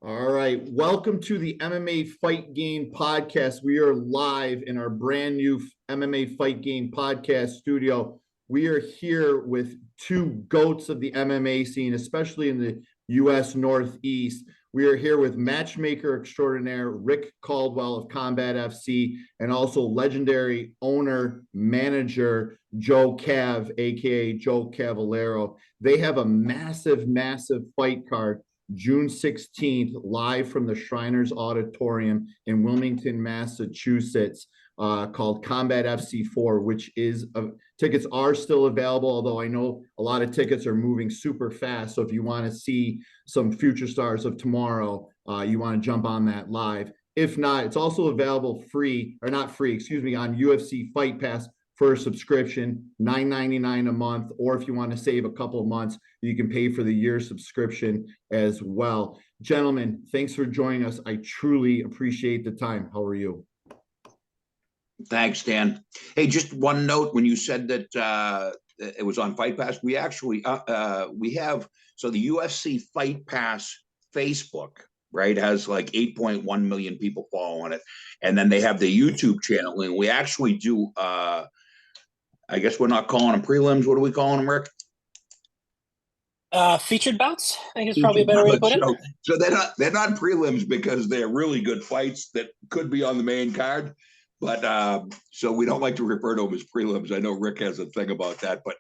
All right. Welcome to the MMA Fight Game Podcast. We are live in our brand new MMA Fight Game Podcast studio. We are here with two GOATs of the MMA scene, especially in the U.S. Northeast. We are here with matchmaker extraordinaire Rick Caldwell of Combat FC and also legendary owner, manager Joe Cav, aka Joe Cavallero. They have a massive fight card June 16th, live from the Shriners Auditorium in Wilmington, Massachusetts, called Combat FC 4, which is tickets are still available, although I know a lot of tickets are moving super fast. So if you want to see some future stars of tomorrow, you want to jump on that live. If not, it's also available free, or not free, excuse me, on UFC Fight Pass for a subscription, $9.99 a month, or if you want to save a couple of months, you can pay for the year subscription as well. Gentlemen, thanks for joining us. I truly appreciate the time. How are you? Thanks, Dan. Hey, just one note, when you said that it was on Fight Pass, we actually we have, so the UFC Fight Pass Facebook, right, has like 8.1 million people following it, and then they have the YouTube channel, and we actually do I guess we're not calling them prelims. What are we calling them, Rick? Featured bouts, I think is probably a better way to put it. So they're not prelims because they're really good fights that could be on the main card. But so we don't like to refer to them as prelims. I know Rick has a thing about that, but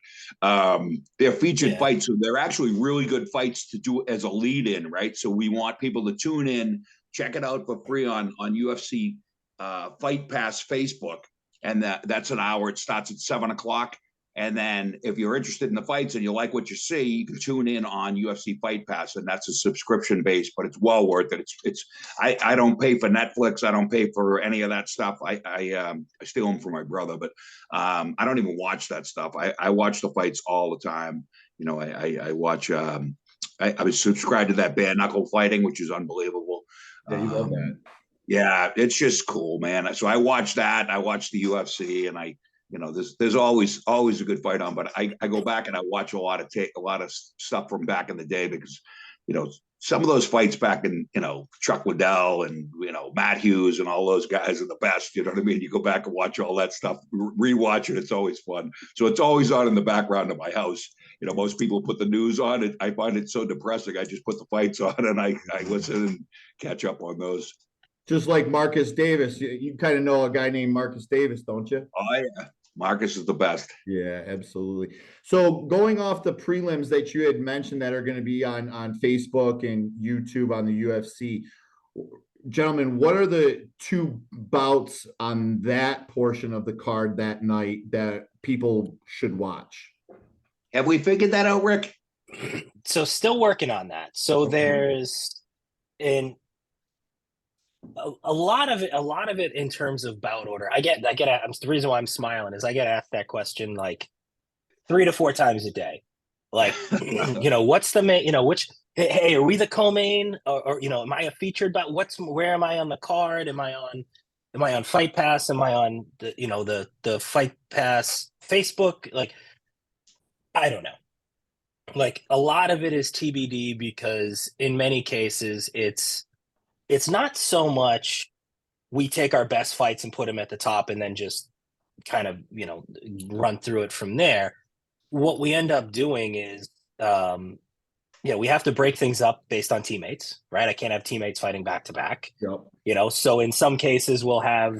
they're featured fights. So they're actually really good fights to do as a lead in, right? So we want people to tune in, check it out for free on UFC Fight Pass Facebook. And that's an hour. It starts at 7:00. And then if you're interested in the fights and you like what you see, you can tune in on UFC Fight Pass, and that's a subscription base, but it's well worth it. I don't pay for Netflix. I don't pay for any of that stuff. I steal them from my brother, but I don't even watch that stuff. I watch the fights all the time. You know, I watch. I was subscribed to that bare knuckle fighting, which is unbelievable. Yeah, you love that. Yeah, it's just cool, man. So I watch that. I watch the UFC, and there's always a good fight on. But I go back and I watch a lot of stuff from back in the day because, some of those fights back in, Chuck Liddell and, Matt Hughes and all those guys are the best. You know what I mean? You go back and watch all that stuff, rewatch it. It's always fun. So it's always on in the background of my house. Most people put the news on it. I find it so depressing. I just put the fights on and I listen and catch up on those. Just like Marcus Davis. You kind of know a guy named Marcus Davis, don't you? Oh, yeah. Marcus is the best. Yeah, absolutely. So going off the prelims that you had mentioned that are going to be on Facebook and YouTube on the UFC, gentlemen, what are the two bouts on that portion of the card that night that people should watch? Have we figured that out, Rick? So still working on that. So there's a lot of it in terms of bout order. The reason why I'm smiling is I get asked that question like 3 to 4 times a day. Like, what's the main, hey, are we the co-main or am I a featured bout? Where am I on the card? Am I on Fight Pass? Am I on the Fight Pass Facebook? Like, I don't know. Like, a lot of it is TBD because in many cases it's not so much we take our best fights and put them at the top and then just kind of, run through it from there. What we end up doing is, we have to break things up based on teammates, right? I can't have teammates fighting back to back. Yep. So in some cases we'll have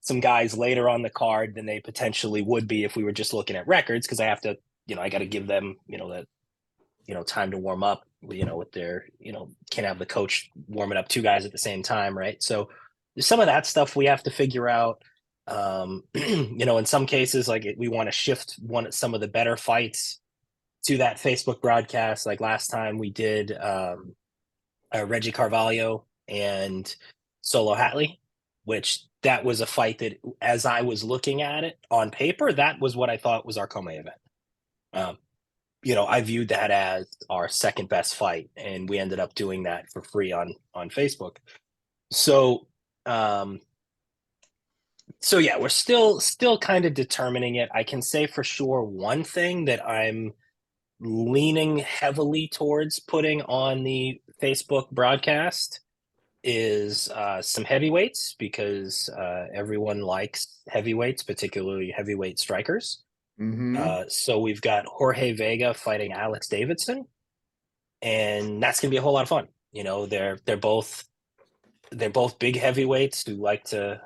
some guys later on the card than they potentially would be if we were just looking at records, because I have to, I got to give them, that time to warm up, with their, can't have the coach warming up 2 guys at the same time, right? So there's some of that stuff we have to figure out. In some cases, like we want to shift some of the better fights to that Facebook broadcast. Like last time we did Reggie Carvalho and Solo Hatley, which that was a fight that, as I was looking at it on paper, that was what I thought was our co-main event. I viewed that as our second best fight, and we ended up doing that for free on Facebook. So yeah, we're still kind of determining it. I can say for sure one thing that I'm leaning heavily towards putting on the Facebook broadcast is some heavyweights because everyone likes heavyweights, particularly heavyweight strikers. So we've got Jorge Vega fighting Alex Davidson, and that's gonna be a whole lot of fun. You know, they're both big heavyweights who like to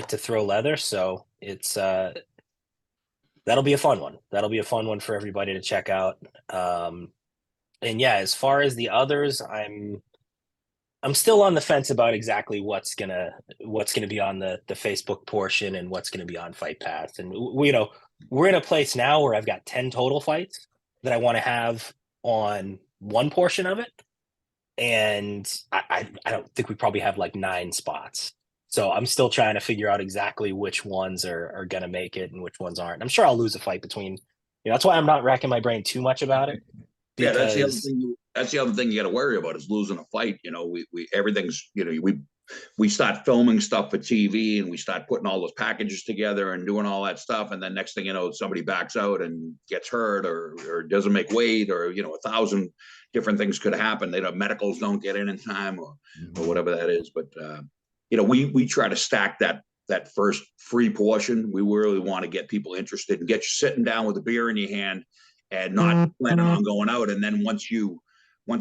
throw leather. So it's that'll be a fun one. That'll be a fun one for everybody to check out. And yeah, as far as the others, I'm still on the fence about exactly what's gonna be on the Facebook portion and what's gonna be on Fight Pass. And we, you know, we're in a place now where I've got 10 total fights that I want to have on one portion of it, and I don't think we probably have like 9 spots. So I'm still trying to figure out exactly which ones are gonna make it and which ones aren't. I'm sure I'll lose a fight between. You know, that's why I'm not racking my brain too much about it. Yeah, that's the other thing. That's the other thing you got to worry about is losing a fight. You know, we everything's, you know, we start filming stuff for TV and we start putting all those packages together and doing all that stuff, and then next thing you know, somebody backs out and gets hurt or doesn't make weight, or you know, 1,000 different things could happen. They don't, medicals don't get in time, or whatever that is. But you know, we try to stack that first free portion. We really want to get people interested and get you sitting down with a beer in your hand and not planning on going out. And then once you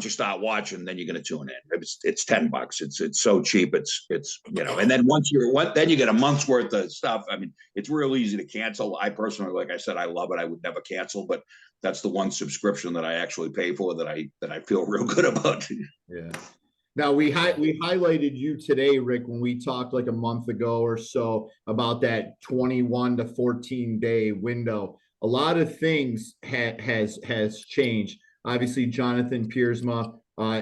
start watching, then you're going to tune in. It's $10. It's so cheap. It's you know. And then then you get a month's worth of stuff. I mean, it's real easy to cancel. I personally, like I said, I love it. I would never cancel, but that's the one subscription that I actually pay for that I feel real good about. Yeah. Now we highlighted you today, Rick, when we talked like a month ago or so about that 21 to 14 day window. A lot of things has changed. Obviously, Jonathan Piersma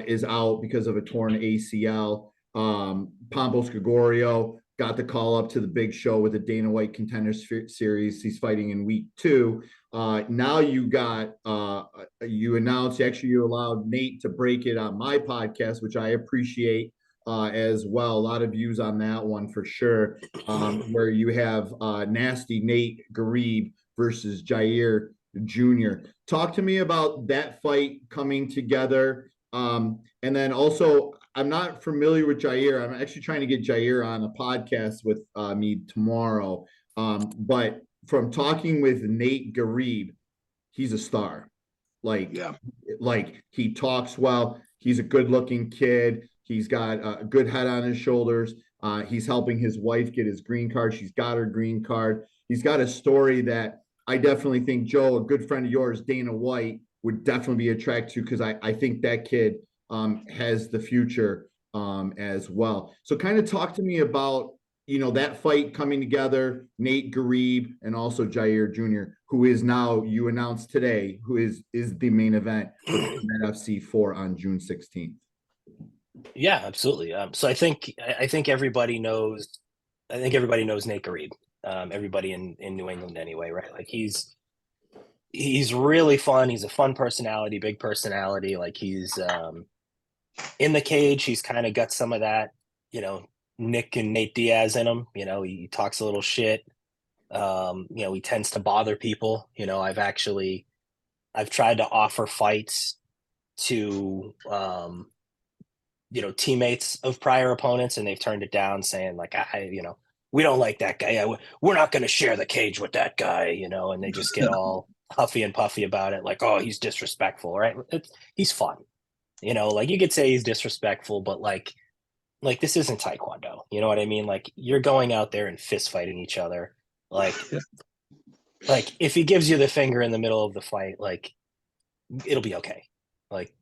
is out because of a torn ACL. Pompos Gregorio got the call up to the big show with the Dana White Contenders Series. He's fighting in week 2. Now you got you announced, actually you allowed Nate to break it on my podcast, which I appreciate as well. A lot of views on that one for sure. Where you have Nasty Nate Garib versus Jair Jr. Talk to me about that fight coming together. And then also, I'm not familiar with Jair. I'm actually trying to get Jair on a podcast with me tomorrow. But from talking with Nate Garib, he's a star. Like he talks well. He's a good-looking kid. He's got a good head on his shoulders. He's helping his wife get his green card. She's got her green card. He's got a story that I definitely think, Joe, a good friend of yours, Dana White, would definitely be attracted to, because I think that kid has the future as well. So kind of talk to me about, you know, that fight coming together, Nate Garib and also Jair Jr., who is now, you announced today, who is the main event for UFC 4 on June 16th. Yeah, absolutely. So I think everybody knows. I think everybody knows Nate Garib. Everybody in New England anyway, right? Like he's really fun. He's a fun personality, big personality. Like he's in the cage. He's kind of got some of that, you know, Nick and Nate Diaz in him. You know, he talks a little shit. You know, he tends to bother people. You know, I've tried to offer fights to you know, teammates of prior opponents, and they've turned it down, saying like, you know, we don't like that guy. We're not going to share the cage with that guy, you know, and they just get all huffy and puffy about it. Like, oh, he's disrespectful, right? He's fun. You know, like you could say he's disrespectful, but like this isn't Taekwondo. You know what I mean? Like you're going out there and fist fighting each other. Like, like if he gives you the finger in the middle of the fight, like it'll be okay. Like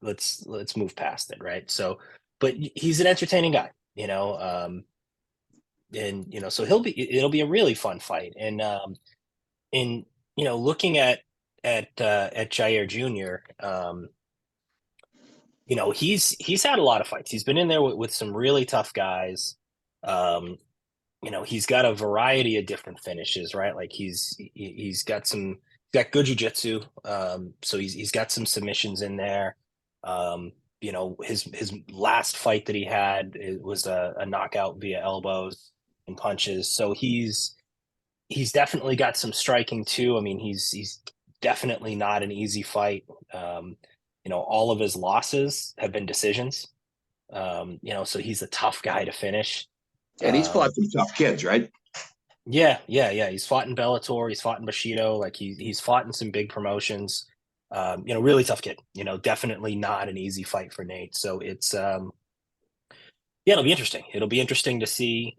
let's move past it. Right. So, but he's an entertaining guy, you know, and you know, so it'll be a really fun fight. And in you know, looking at Jair Jr., you know, he's had a lot of fights. He's been in there with some really tough guys. You know, he's got a variety of different finishes, right? Like he's got good jiu-jitsu. So he's got some submissions in there. You know, his last fight that he had, it was a knockout via elbows and punches. So he's definitely got some striking too. I mean, he's definitely not an easy fight. You know, all of his losses have been decisions. So he's a tough guy to finish. And he's fought some tough kids, right? Yeah. He's fought in Bellator. He's fought in Bushido. Like he's fought in some big promotions. Really tough kid. Definitely not an easy fight for Nate. So it's it'll be interesting. It'll be interesting to see.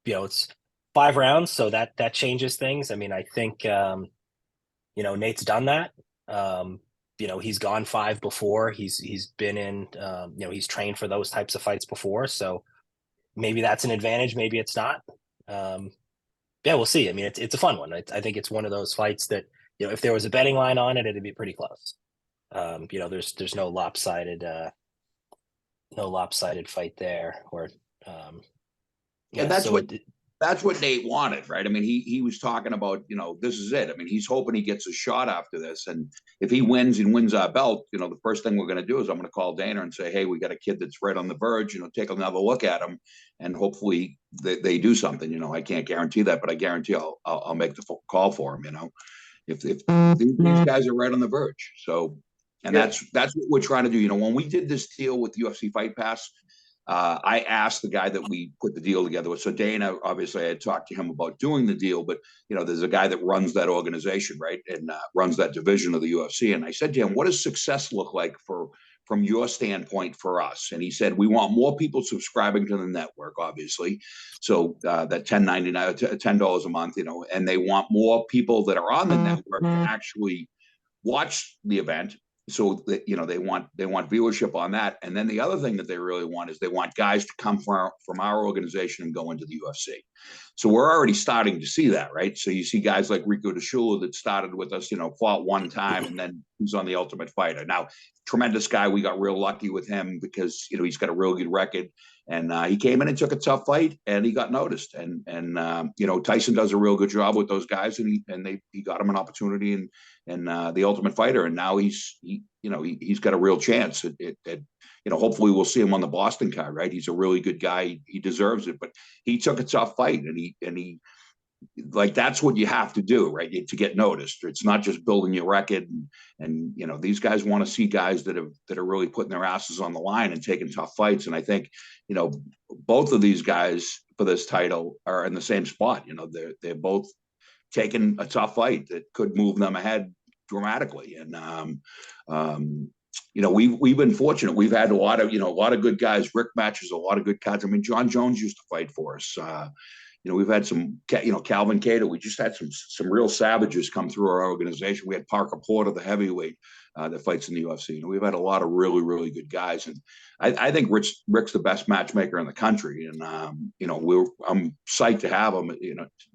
It's 5 rounds, so that changes things. I mean, I think Nate's done that. He's gone 5 before. He's been in. He's trained for those types of fights before. So maybe that's an advantage. Maybe it's not. We'll see. I mean, it's a fun one. I think it's one of those fights that if there was a betting line on it, it'd be pretty close. There's no lopsided fight there. Or and that's what Nate wanted, right? I mean, he was talking about, this is it. I mean, he's hoping he gets a shot after this. And if he wins and wins our belt, the first thing we're going to do is I'm going to call Dana and say, hey, we got a kid that's right on the verge, take another look at him. And hopefully they do something. I can't guarantee that, but I guarantee I'll make the call for him, if these guys are right on the verge. So, and that's what we're trying to do. When we did this deal with UFC Fight Pass, I asked the guy that we put the deal together with. So Dana, obviously, I had talked to him about doing the deal, but there's a guy that runs that organization, right, and runs that division of the UFC. And I said to him, "What does success look like from your standpoint for us?" And he said, "We want more people subscribing to the network, obviously. So that $10 a month, and they want more people that are on the network to actually watch the event." So that they want viewership on that, and then the other thing that they really want is they want guys to come from our organization and go into the UFC. So we're already starting to see that, right? So you see guys like Rico DeShula that started with us, fought one time, and then he's on the Ultimate Fighter. Now, tremendous guy. We got real lucky with him because he's got a real good record, and he came in and took a tough fight, and he got noticed. And Tyson does a real good job with those guys, and he got him an opportunity and the Ultimate Fighter, and now he's got a real chance. Hopefully we'll see him on the Boston card, right? He's a really good guy. He deserves it, but he took a tough fight, and he like that's what you have to do, right? To get noticed. It's not just building your record, and these guys want to see guys that are really putting their asses on the line and taking tough fights. And I think both of these guys for this title are in the same spot. They're both taking a tough fight that could move them ahead dramatically. And we've been fortunate. We've had a lot of good guys. Rick matches a lot of good cards. I mean, jonjones used to fight for us. We've had some, Calvin Cater. We just had some real savages come through our organization. We had Parker Porter, the heavyweight that fights in the UFC. We've had a lot of really, really good guys. And I think Rick's the best matchmaker in the country. And, I'm psyched to have him,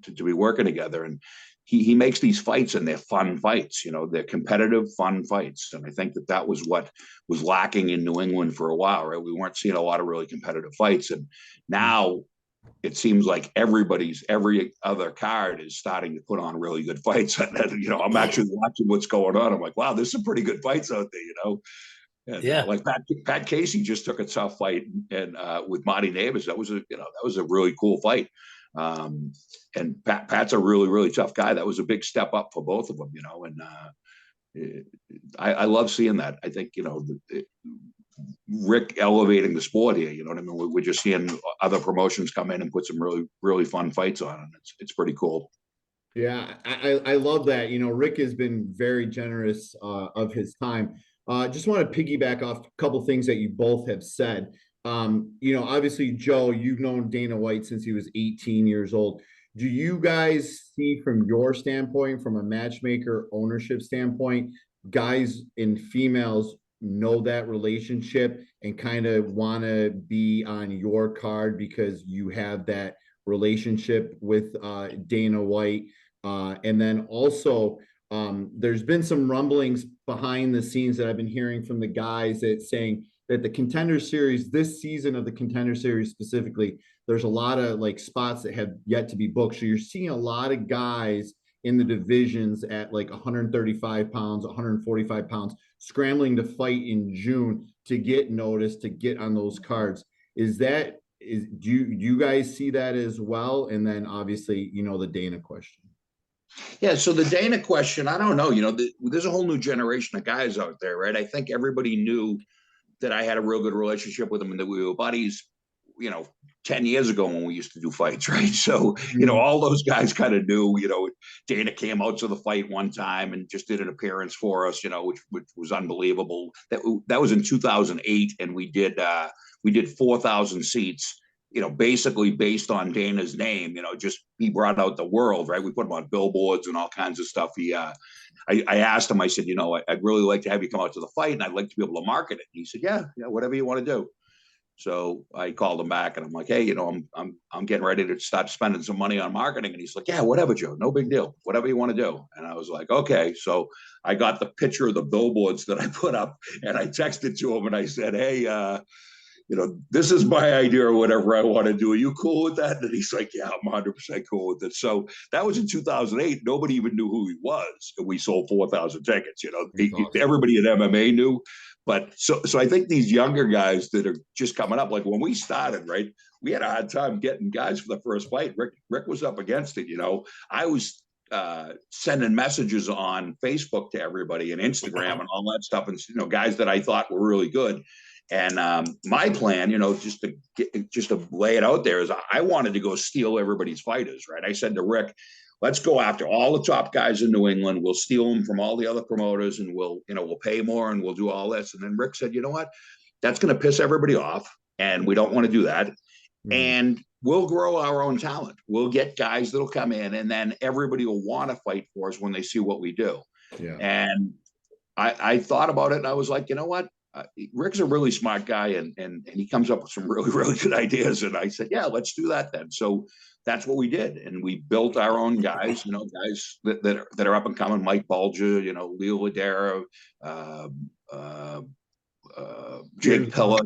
to be working together. And he makes these fights, and they're fun fights. They're competitive, fun fights. And I think that was what was lacking in New England for a while, right? We weren't seeing a lot of really competitive fights. And now it seems like every other card is starting to put on really good fights. And, I'm actually watching what's going on. I'm like, wow, there's some pretty good fights out there, And, yeah. Like Pat Casey just took a tough fight, and with Marty Neighbors, that was a really cool fight. And Pat's a really, really tough guy. That was a big step up for both of them, and I love seeing that. I think, Rick elevating the sport here, you know what I mean? We're just seeing other promotions come in and put some really, really fun fights on, and it's pretty cool. Yeah, I love that. Rick has been very generous of his time. Just want to piggyback off a couple things that you both have said. Obviously, Joe, you've known Dana White since he was 18 years old. Do you guys see, from your standpoint, from a matchmaker ownership standpoint, guys and females know that relationship and kind of want to be on your card because you have that relationship with Dana White? And then also, there's been some rumblings behind the scenes that I've been hearing from the guys that saying that the Contender Series, this season of the Contender Series specifically, there's a lot of spots that have yet to be booked. So you're seeing a lot of guys in the divisions at 135 pounds, 145 pounds, scrambling to fight in June to get noticed, to get on those cards. Do you guys see that as well? And then obviously, the Dana question. Yeah, so the Dana question, I don't know. There's a whole new generation of guys out there, right? I think everybody knew that I had a real good relationship with him and that we were buddies, 10 years ago when we used to do fights, right? So, all those guys kind of knew, Dana came out to the fight one time and just did an appearance for us, which was unbelievable. That was in 2008, and we did 4,000 seats, basically based on Dana's name, just he brought out the world, right? We put him on billboards and all kinds of stuff. I asked him, I said, I'd really like to have you come out to the fight and I'd like to be able to market it. And he said, yeah, whatever you want to do. So I called him back and I'm like, hey, I'm getting ready to start spending some money on marketing. And he's like, yeah, whatever, Joe, no big deal, whatever you want to do. And I was like, okay. So I got the picture of the billboards that I put up and I texted to him and I said, hey, this is my idea or whatever I want to do. Are you cool with that? And he's like, yeah, I'm 100% cool with it. So that was in 2008. Nobody even knew who he was. And we sold 4,000 tickets. Awesome. Everybody at MMA knew. But so I think these younger guys that are just coming up, like when we started, right, we had a hard time getting guys for the first fight. Rick was up against it. I was sending messages on Facebook to everybody and Instagram and all that stuff. And, guys that I thought were really good. And my plan, just to lay it out there, is I wanted to go steal everybody's fighters, right? I said to Rick, let's go after all the top guys in New England. We'll steal them from all the other promoters, and we'll pay more, and we'll do all this. And then Rick said, you know what? That's going to piss everybody off, and we don't want to do that. Mm-hmm. And we'll grow our own talent. We'll get guys that'll come in, and then everybody will want to fight for us when they see what we do. Yeah. And I thought about it, and I was like, you know what? Rick's a really smart guy, and he comes up with some really, really good ideas. And I said, yeah, let's do that then. So that's what we did. And we built our own guys, guys that are up and coming, Mike Bulger, Leo Ladera, Jake Pilla,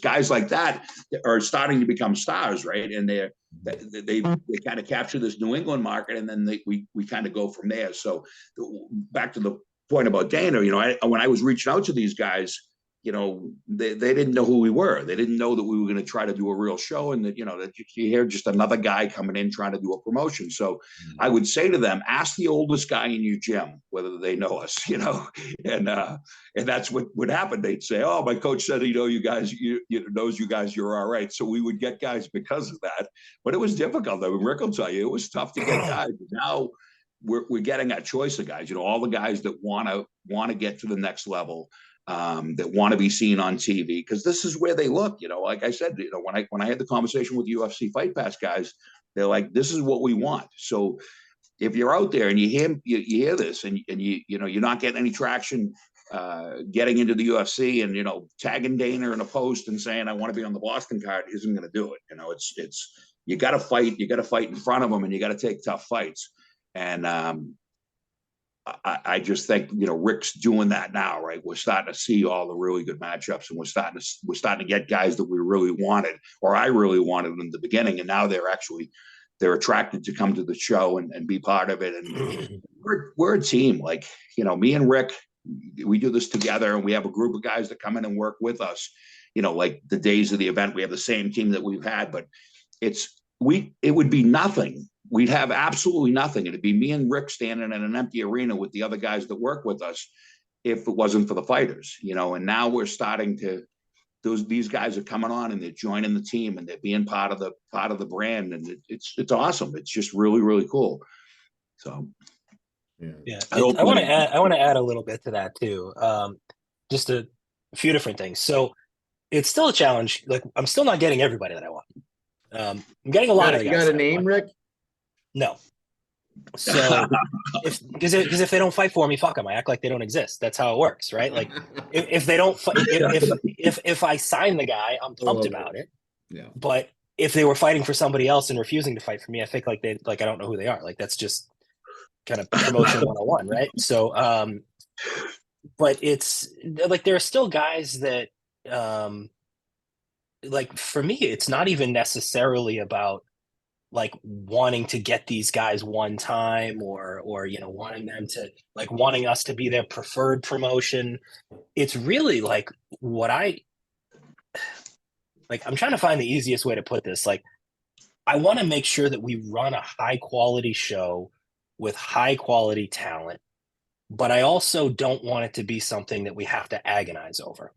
guys like that are starting to become stars, right? And they kind of capture this New England market, and then we kind of go from there. So back to the point about Dana, when I was reaching out to these guys, they didn't know who we were. They didn't know that we were going to try to do a real show, and that, that you hear just another guy coming in trying to do a promotion. So I would say to them, ask the oldest guy in your gym whether they know us, and that's what would happen. They'd say, oh, my coach said, you guys, knows you guys, you're all right. So we would get guys because of that, but it was difficult. I mean, Rick will tell you, it was tough to get guys. Now we're getting that choice of guys, all the guys that want to get to the next level, that want to be seen on TV, because this is where they look. Like I said, when I had the conversation with UFC Fight Pass guys, they're like, this is what we want. So if you're out there and you hear this, and you're not getting any traction, getting into the UFC, and tagging Dana in a post and saying I want to be on the Boston card isn't going to do it. It's you got to fight. You got to fight in front of them, and you got to take tough fights. And I just think Rick's doing that now, right? We're starting to see all the really good matchups, and we're starting to get guys that we really wanted, or I really wanted in the beginning, and now they're attracted to come to the show and be part of it. And we're a team. Like me and Rick, we do this together, and we have a group of guys that come in and work with us. Like the days of the event, we have the same team that we've had, but it would be nothing. We'd have absolutely nothing. It'd be me and Rick standing in an empty arena with the other guys that work with us if it wasn't for the fighters, and now we're starting to, these guys are coming on and they're joining the team and they're being part of the brand. And it's awesome. It's just really, really cool. So, yeah. I want to add a little bit to that too. Just a few different things. So it's still a challenge. Like, I'm still not getting everybody that I want. I'm getting a lot of guys. You got a name, Rick? No. So because if they don't fight for me, fuck them. I act like they don't exist. That's how it works, right? Like if they don't fight, if I sign the guy, I'm pumped about it. Yeah. But if they were fighting for somebody else and refusing to fight for me, I think I don't know who they are. Like, that's just kind of promotion 101, right? So but it's like there are still guys that like, for me, it's not even necessarily about like wanting to get these guys one time or wanting them to, like, wanting us to be their preferred promotion. It's really like I'm trying to find the easiest way to put this. Like, I want to make sure that we run a high quality show with high quality talent, but I also don't want it to be something that we have to agonize over.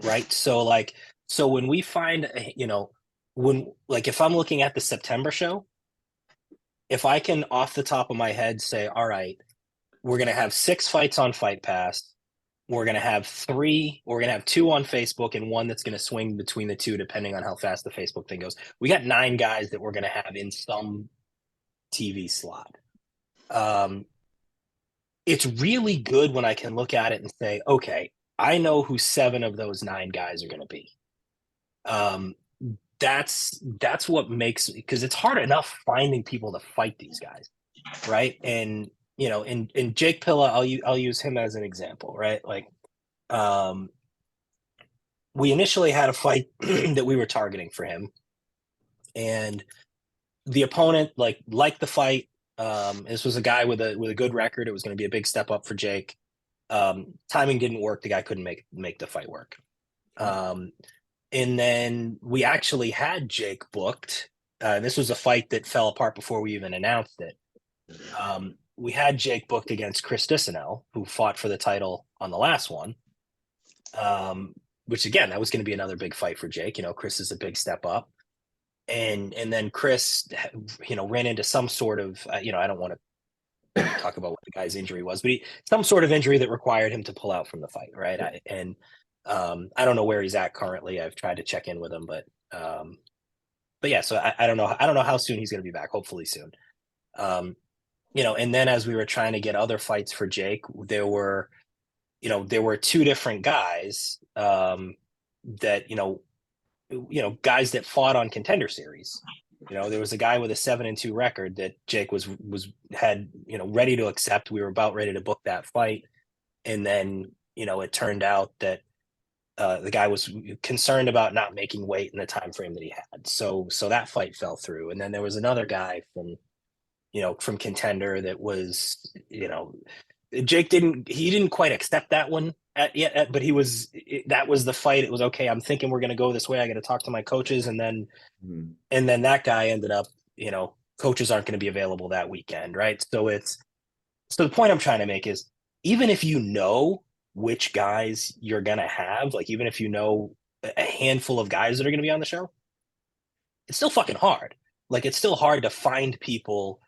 right? So when we find, when like if I'm looking at the September show, if I can off the top of my head say, all right, we're gonna have 6 fights on Fight Pass. We're gonna have 3. We're gonna have 2 on Facebook and 1 that's gonna swing between the 2, depending on how fast the Facebook thing goes. We got 9 guys that we're gonna have in some TV slot. It's really good when I can look at it and say, okay, I know who 7 of those 9 guys are going to be. That's what makes, because it's hard enough finding people to fight these guys, right? And in Jake Pilla, I'll use him as an example, right? Like, we initially had a fight that we were targeting for him, and the opponent liked the fight. This was a guy with a good record. It was going to be a big step up for Jake. Timing didn't work. The guy couldn't make the fight work. And then we actually had Jake booked. This was a fight that fell apart before we even announced it. We had Jake booked against Chris Dissanel, who fought for the title on the last one. Which again, that was going to be another big fight for Jake. Chris is a big step up. And then Chris, ran into some sort of, I don't want to talk about what the guy's injury was, but some sort of injury that required him to pull out from the fight, right? I don't know where he's at currently. I've tried to check in with him, but yeah. So I don't know. I don't know how soon he's going to be back. Hopefully soon. And then as we were trying to get other fights for Jake, there were 2 different guys that guys that fought on Contender Series. There was a guy with a 7-2 record that Jake had ready to accept. We were about ready to book that fight, and then it turned out that the guy was concerned about not making weight in the time frame that he had. So that fight fell through. And then there was another guy from Contender that was Jake didn't quite accept that one yet, but that was the fight. It was okay. I'm thinking we're going to go this way. I got to talk to my coaches. And then that guy ended up, coaches aren't going to be available that weekend. Right. So the point I'm trying to make is, even if you know which guys you're going to have, like, even if you know a handful of guys that are going to be on the show, it's still fucking hard. Like, it's still hard to find people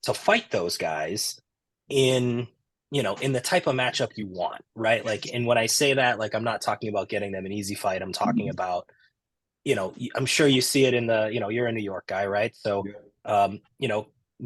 to fight those guys in the type of matchup you want, right? Like, and when I say that, like, I'm not talking about getting them an easy fight. I'm talking about, I'm sure you see it in the, you're a New York guy, right? So,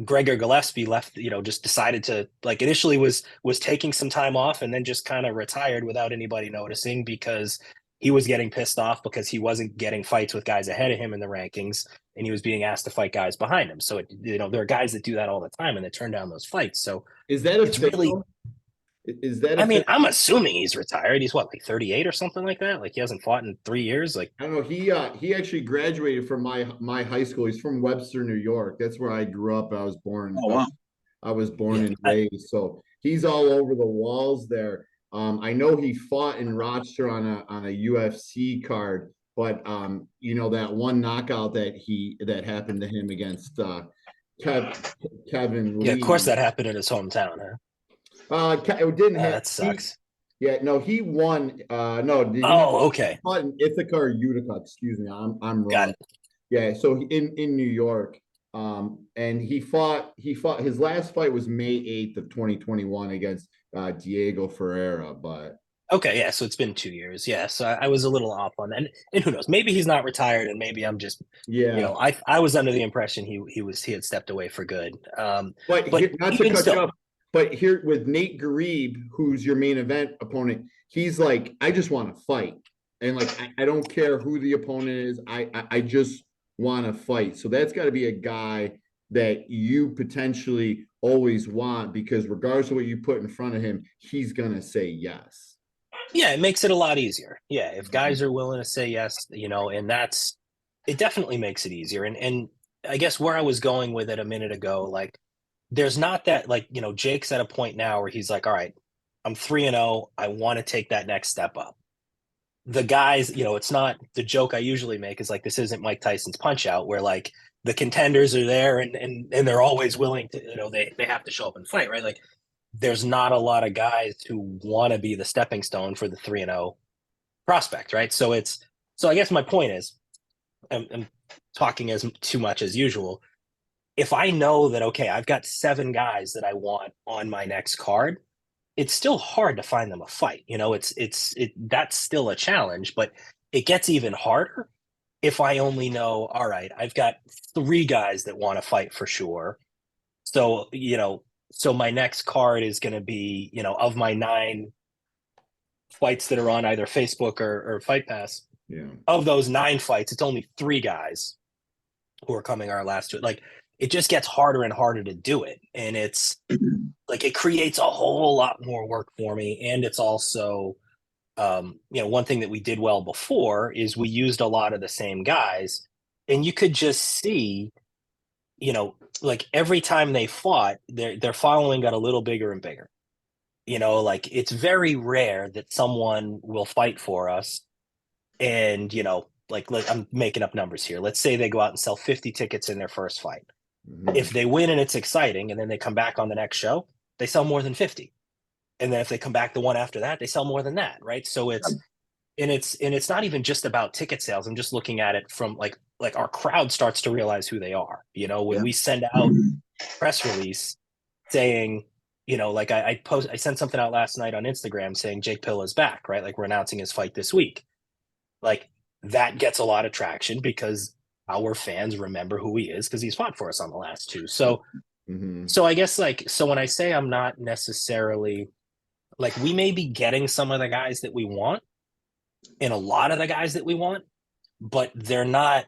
Gregor Gillespie left, just decided to, like, initially was taking some time off and then just kind of retired without anybody noticing, because he was getting pissed off because he wasn't getting fights with guys ahead of him in the rankings, and he was being asked to fight guys behind him. So, there are guys that do that all the time and they turn down those fights. So is that it's really, is that I mean, I'm assuming he's retired. He's what, like 38 or something like that? Like, he hasn't fought in 3 years. Like, I don't know. He actually graduated from my high school. He's from Webster, New York. That's where I grew up. I was born. Oh, wow. I was born and raised. So he's all over the walls there. I know he fought in Rochester on a UFC card, but that one knockout that happened to him against Kevin Lee. Yeah, of course that happened in his hometown, huh? It didn't happen. That sucks. He won. No. Okay. He fought in Ithaca or Utica. Excuse me. I'm wrong. Got it. Yeah. So in New York, and he fought. His last fight was May 8th of 2021 against Diego Ferreira. But okay, yeah. So it's been 2 years. Yeah. So I was a little off on that. And who knows? Maybe he's not retired, and maybe I'm just I was under the impression he had stepped away for good. But not to cut you off. But here with Nate Garib, who's your main event opponent, he's like, I just want to fight. And like, I don't care who the opponent is. I just want to fight. So that's got to be a guy that you potentially always want, because regardless of what you put in front of him, he's going to say yes. Yeah, it makes it a lot easier. Yeah, if guys are willing to say yes, and it definitely makes it easier. And I guess where I was going with it a minute ago, like, there's not that, like, Jake's at a point now where he's like, all right, I'm 3-0. I want to take that next step up. The guys, it's not the joke I usually make is like, this isn't Mike Tyson's Punch Out, where like the contenders are there and they're always willing to, they have to show up and fight, right? Like, there's not a lot of guys who want to be the stepping stone for the 3-0 prospect, right? So I guess my point is, I'm talking as too much as usual. If I know that, okay, I've got 7 guys that I want on my next card, it's still hard to find them a fight. That's still a challenge, but it gets even harder if I only know, all right, I've got 3 guys that want to fight for sure. So, so my next card is going to be, of my 9 fights that are on either Facebook or Fight Pass. Yeah. Of those 9 fights, it's only 3 guys who are coming our last 2. Like, it just gets harder and harder to do it. And it's like, it creates a whole lot more work for me. And it's also, one thing that we did well before is we used a lot of the same guys, and you could just see, like every time they fought, their following got a little bigger and bigger. Like, it's very rare that someone will fight for us and, like I'm making up numbers here. Let's say they go out and sell 50 tickets in their first fight. Mhm. If they win and it's exciting, and then they come back on the next show, they sell more than 50. And then if they come back the one after that, they sell more than that, right? So it's not even just about ticket sales. I'm just looking at it from like our crowd starts to realize who they are. When we send out press release saying, like I sent something out last night on Instagram saying Jake Pilla's back, right? Like, we're announcing his fight this week. Like, that gets a lot of traction because our fans remember who he is because he's fought for us on the last 2. So I guess, like, so when I say I'm not necessarily, like, we may be getting some of the guys that we want and a lot of the guys that we want, but they're not,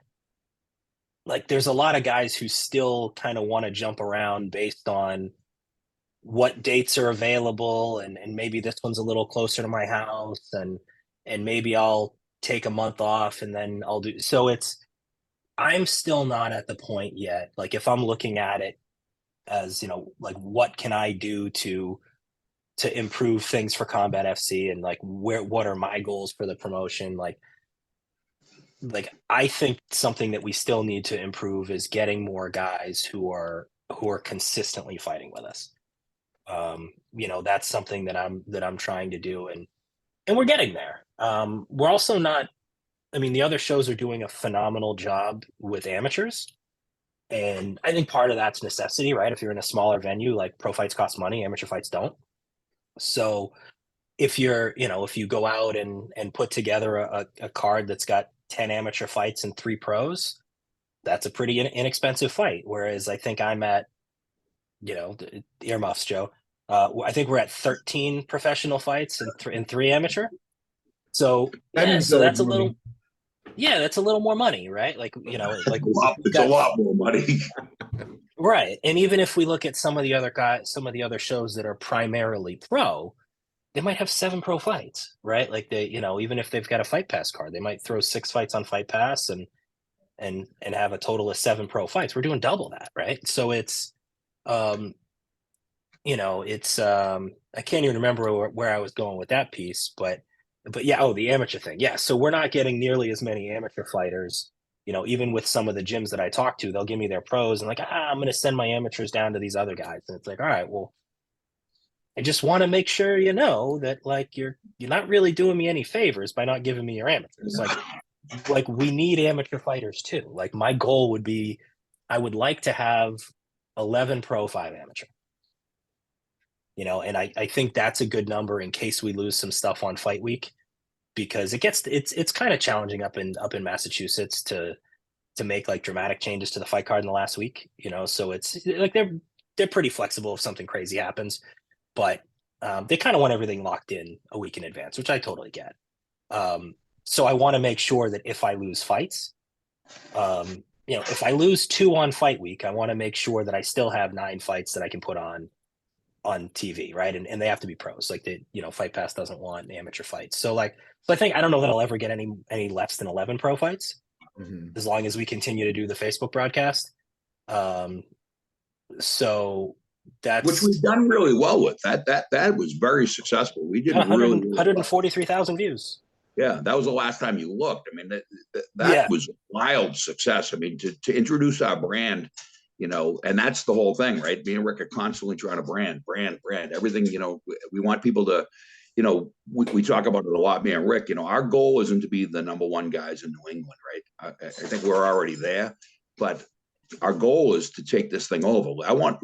like, there's a lot of guys who still kind of want to jump around based on what dates are available, and maybe this one's a little closer to my house, and maybe I'll take a month off and then I'll do. So I'm still not at the point yet. Like, if I'm looking at it as, like, what can I do to improve things for Combat FC, and like, what are my goals for the promotion? Like I think something that we still need to improve is getting more guys who are consistently fighting with us. That's something that I'm trying to do, and we're getting there. We're also not, I mean, the other shows are doing a phenomenal job with amateurs. And I think part of that's necessity, right? If you're in a smaller venue, like, pro fights cost money, amateur fights don't. So if if you go out and put together a card that's got 10 amateur fights and 3 pros, that's a pretty inexpensive fight. Whereas I think I'm at, earmuffs, Joe. I think we're at 13 professional fights and 3 amateur. So that's a little. Yeah, that's a little more money, right? Like, like, it's a lot more money. Right. And even if we look at some of the other guys, some of the other shows that are primarily pro, they might have 7 pro fights, right? Like, they, even if they've got a Fight Pass card, they might throw 6 fights on Fight Pass and have a total of 7 pro fights. We're doing double that, right? So it's I can't even remember where I was going with that piece, but yeah, the amateur thing. Yeah, so we're not getting nearly as many amateur fighters. Even with some of the gyms that I talk to, they'll give me their pros and, like, I'm going to send my amateurs down to these other guys. And it's like, all right, well, I just want to make sure that, like, you're not really doing me any favors by not giving me your amateurs. Like we need amateur fighters too. Like, my goal would be, I would like to have 11 pro, 5 amateur. And I think that's a good number in case we lose some stuff on fight week, because it's kind of challenging up in Massachusetts to make, like, dramatic changes to the fight card in the last week. So it's like they're pretty flexible if something crazy happens, but they kind of want everything locked in a week in advance, which I totally get. So I want to make sure that if I lose fights, if I lose 2 on fight week, I want to make sure that I still have 9 fights that I can put on TV, right? And they have to be pros. Like, Fight Pass doesn't want amateur fights. So I don't know that I'll ever get any less than 11 pro fights, as long as we continue to do the Facebook broadcast. So that's, which we've done really well with. That was very successful. We did really 143,000 views. Yeah, that was the last time you looked. I mean, that was wild success. I mean, to introduce our brand, and that's the whole thing, right? Me and Rick are constantly trying to brand everything. We want people to, we talk about it a lot, me and Rick. Our goal isn't to be the number one guys in New England, right? I think we're already there, but our goal is to take this thing over. I want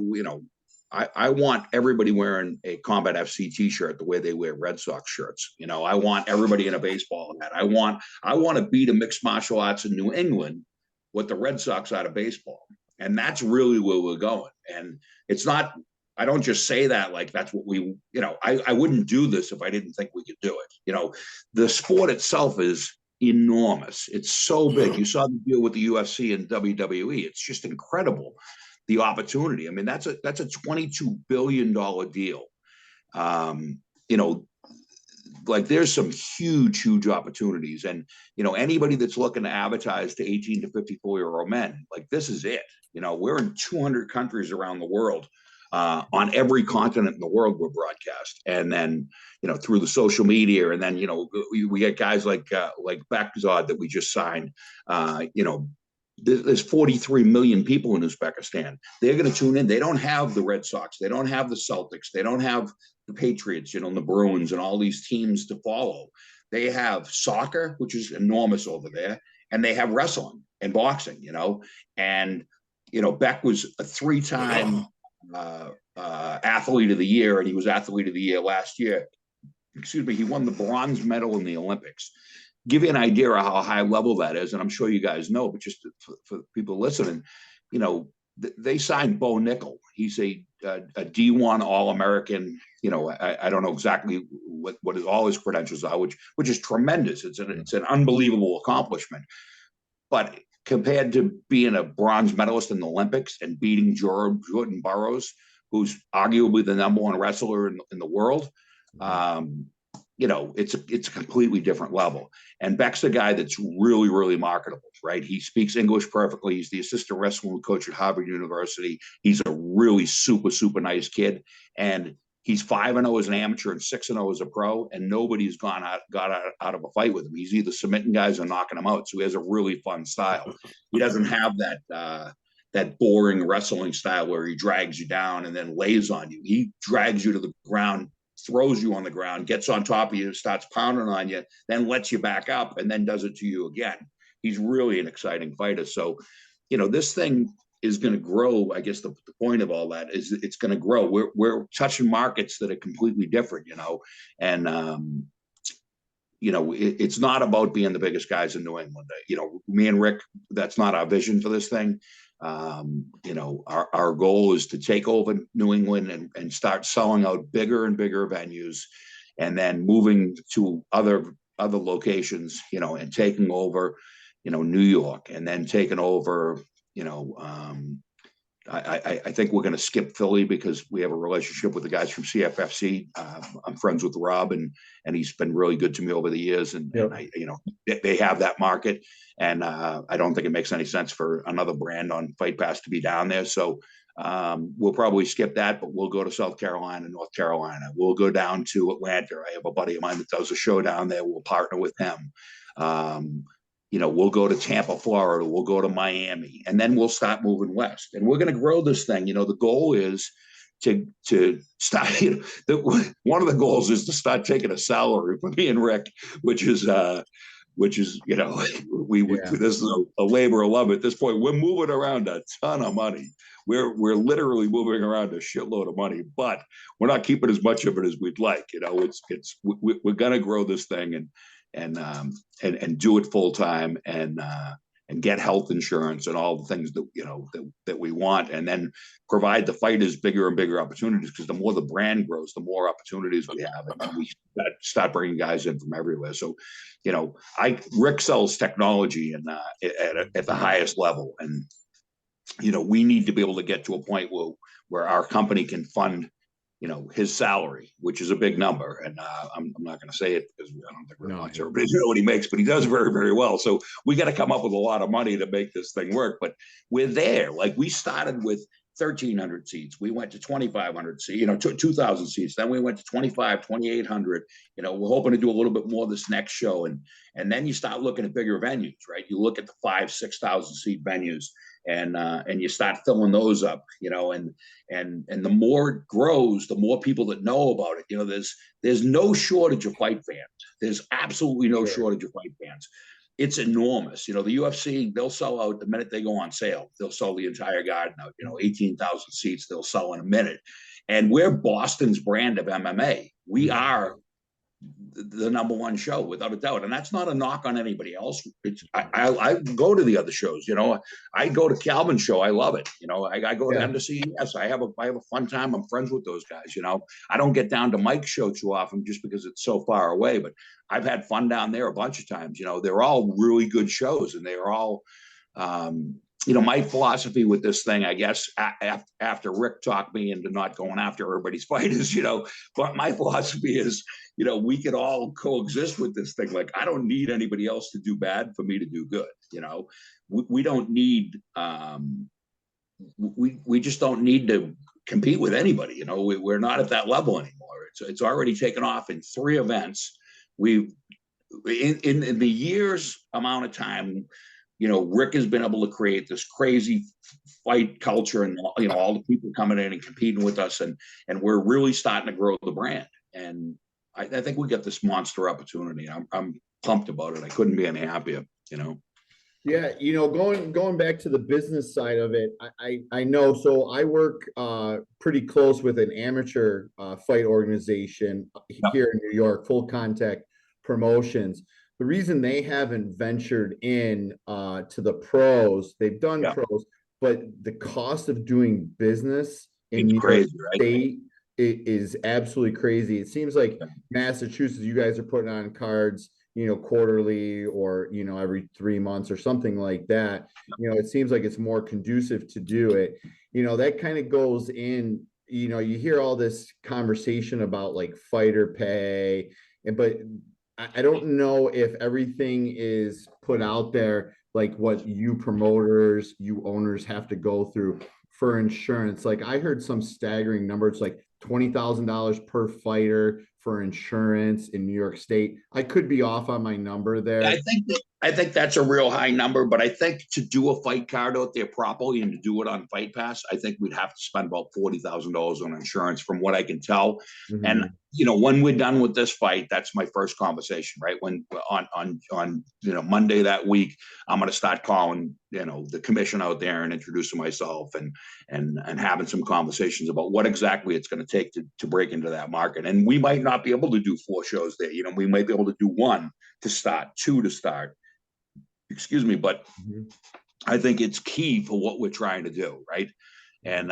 everybody wearing a Combat FC t-shirt the way they wear Red Sox shirts. I want everybody in a baseball hat. I want to be the mixed martial arts in New England what the Red Sox are to baseball. And that's really where we're going. And it's not, I don't just say that like that's what we, I wouldn't do this if I didn't think we could do it. The sport itself is enormous. It's so big. You saw the deal with the UFC and WWE. It's just incredible, the opportunity. I mean, that's a $22 billion deal. Like there's some huge opportunities. And, anybody that's looking to advertise to 18 to 54-year-old men, like this is it. We're in 200 countries around the world. On every continent in the world, we're broadcast, and then through the social media, and then we get guys like Bekzod that we just signed. There's 43 million people in Uzbekistan. They're going to tune in. They don't have the Red Sox, they don't have the Celtics, they don't have the Patriots, and the Bruins, and all these teams to follow. They have soccer, which is enormous over there, and they have wrestling and boxing. And Beck was a 3-time. Athlete of the year, and he was athlete of the year last year. Excuse me, he won the bronze medal in the Olympics. Give you an idea of how high level that is, and I'm sure you guys know, but just for people listening, they signed Bo Nickel. He's a D1 All-American. I don't know exactly what all his credentials are, which is tremendous. It's an unbelievable accomplishment. But compared to being a bronze medalist in the Olympics and beating Jordan Burroughs, who's arguably the number one wrestler in the world, it's a completely different level. And Beck's a guy that's really marketable, right? He speaks English perfectly. He's the assistant wrestling coach at Harvard University. He's a really super nice kid. And he's 5-0 as an amateur and 6-0 as a pro, and nobody's got out of a fight with him. He's either submitting guys or knocking them out. So he has a really fun style. He doesn't have that boring wrestling style where he drags you down and then lays on you. He drags you to the ground, throws you on the ground, gets on top of you, starts pounding on you, then lets you back up, and then does it to you again. He's really an exciting fighter. So, this thing is going to grow. I guess the point of all that is it's going to grow. We're touching markets that are completely different, and it's not about being the biggest guys in New England. Me and Rick, that's not our vision for this thing. Our goal is to take over New England and start selling out bigger and bigger venues, and then moving to other locations, and taking over, New York, and then taking over. I think we're going to skip Philly because we have a relationship with the guys from CFFC. I'm friends with Rob, and he's been really good to me over the years. And they have that market, and I don't think it makes any sense for another brand on Fight Pass to be down there. So we'll probably skip that, but we'll go to South Carolina, North Carolina. We'll go down to Atlanta. I have a buddy of mine that does a show down there. We'll partner with him. We'll go to Tampa, Florida. We'll go to Miami, and then we'll start moving west. And we're going to grow this thing. The goal is to start. One of the goals is to start taking a salary from me and Rick, which is this is a labor of love at this point. We're moving around a ton of money. We're literally moving around a shitload of money, but we're not keeping as much of it as we'd like. We're going to grow this thing and do it full time and get health insurance and all the things that we want, and then provide the fighters bigger and bigger opportunities, because the more the brand grows, the more opportunities we have, and we start bringing guys in from everywhere. So, Rick sells technology and at the highest level, and we need to be able to get to a point where our company can fund his salary, which is a big number. And I'm not going to say it because I don't think we're going to everybody know what he makes, but he does very, very well. So we got to come up with a lot of money to make this thing work. But we're there. Like, we started with 1,300 seats. We went to 2,500 seats, 2,000 seats. Then we went to 25, 2,800. We're hoping to do a little bit more this next show. And then you start looking at bigger venues, right? You look at the 5,000, 6,000 seat venues, and you start filling those up, and the more it grows, the more people that know about it. There's no shortage of fight fans. There's absolutely no shortage of fight fans. It's enormous. The UFC, they'll sell out the minute they go on sale. They'll sell the entire garden out, 18,000 seats, they'll sell in a minute. And we're Boston's brand of MMA. We are the number one show without a doubt. And that's not a knock on anybody else. I go to the other shows, I go to Calvin's show. I love it. I go to them to see. Yes, I have a fun time. I'm friends with those guys. I don't get down to Mike's show too often just because it's so far away, but I've had fun down there a bunch of times. They're all really good shows, and they're all, my philosophy with this thing, I guess, after Rick talked me into not going after everybody's fighters, but my philosophy is, we could all coexist with this thing. Like, I don't need anybody else to do bad for me to do good. We don't need, we just don't need to compete with anybody. We're not at that level anymore. It's already taken off in 3 events. We've in the years amount of time, Rick has been able to create this crazy fight culture, and all the people coming in and competing with us, and we're really starting to grow the brand. And I think we got this monster opportunity. I'm pumped about it. I couldn't be any happier. Yeah, going back to the business side of it, I know. So I work pretty close with an amateur fight organization here in New York, Full Contact Promotions. The reason they haven't ventured in to the pros, they've done pros, but the cost of doing business in New York State is absolutely crazy. It seems like Massachusetts, you guys are putting on cards, quarterly or, every 3 months or something like that. It seems like it's more conducive to do it. That kind of goes in, you hear all this conversation about like fighter pay, but I don't know if everything is put out there, like what you promoters, you owners have to go through for insurance. Like, I heard some staggering numbers, like $20,000 per fighter for insurance in New York State. I could be off on my number there. I think that's a real high number, but I think to do a fight card out there properly and to do it on Fight Pass, I think we'd have to spend about $40,000 on insurance, from what I can tell. Mm-hmm. And when we're done with this fight, that's my first conversation, right? When on Monday that week, I'm going to start calling the commission out there and introducing myself and having some conversations about what exactly it's going to take to break into that market. And we might not be able to do 4 shows there. We might be able to do 1 to start, 2 to start. Excuse me, but I think it's key for what we're trying to do, right? And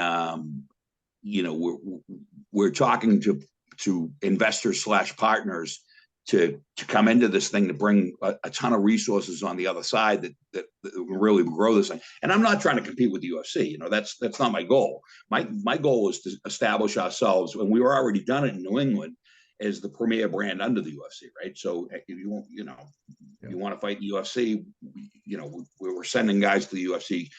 we're talking to investors / partners to come into this thing to bring a ton of resources on the other side that really grow this thing. And I'm not trying to compete with the UFC. That's not my goal. My goal is to establish ourselves, and we were already done it in New England, as the premier brand under the UFC, right? So if you want to fight the UFC, we're sending guys to the UFC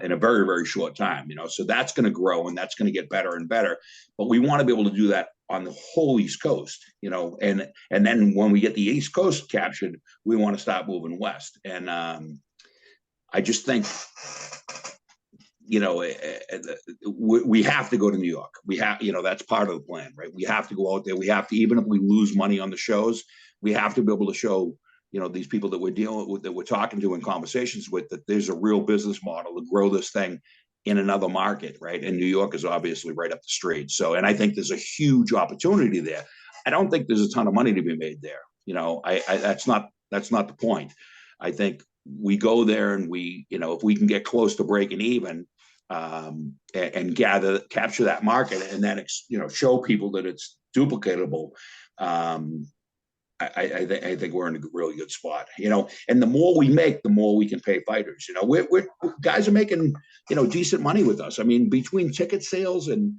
in a very, very short time, so that's going to grow and that's going to get better and better. But we want to be able to do that on the whole East Coast, and then when we get the East Coast captured, we want to start moving west. And I just think, we have to go to New York. We have, that's part of the plan, right? We have to go out there. We have to, even if we lose money on the shows, we have to be able to show, these people that we're dealing with, that we're talking to in conversations with, that there's a real business model to grow this thing in another market, right? And New York is obviously right up the street. So, and I think there's a huge opportunity there. I don't think there's a ton of money to be made there. That's not the point. I think we go there and we, if we can get close to breaking even, and capture that market, and then show people that it's duplicatable. I think we're in a really good spot. And the more we make, the more we can pay fighters. We're guys are making decent money with us. I mean, between ticket sales and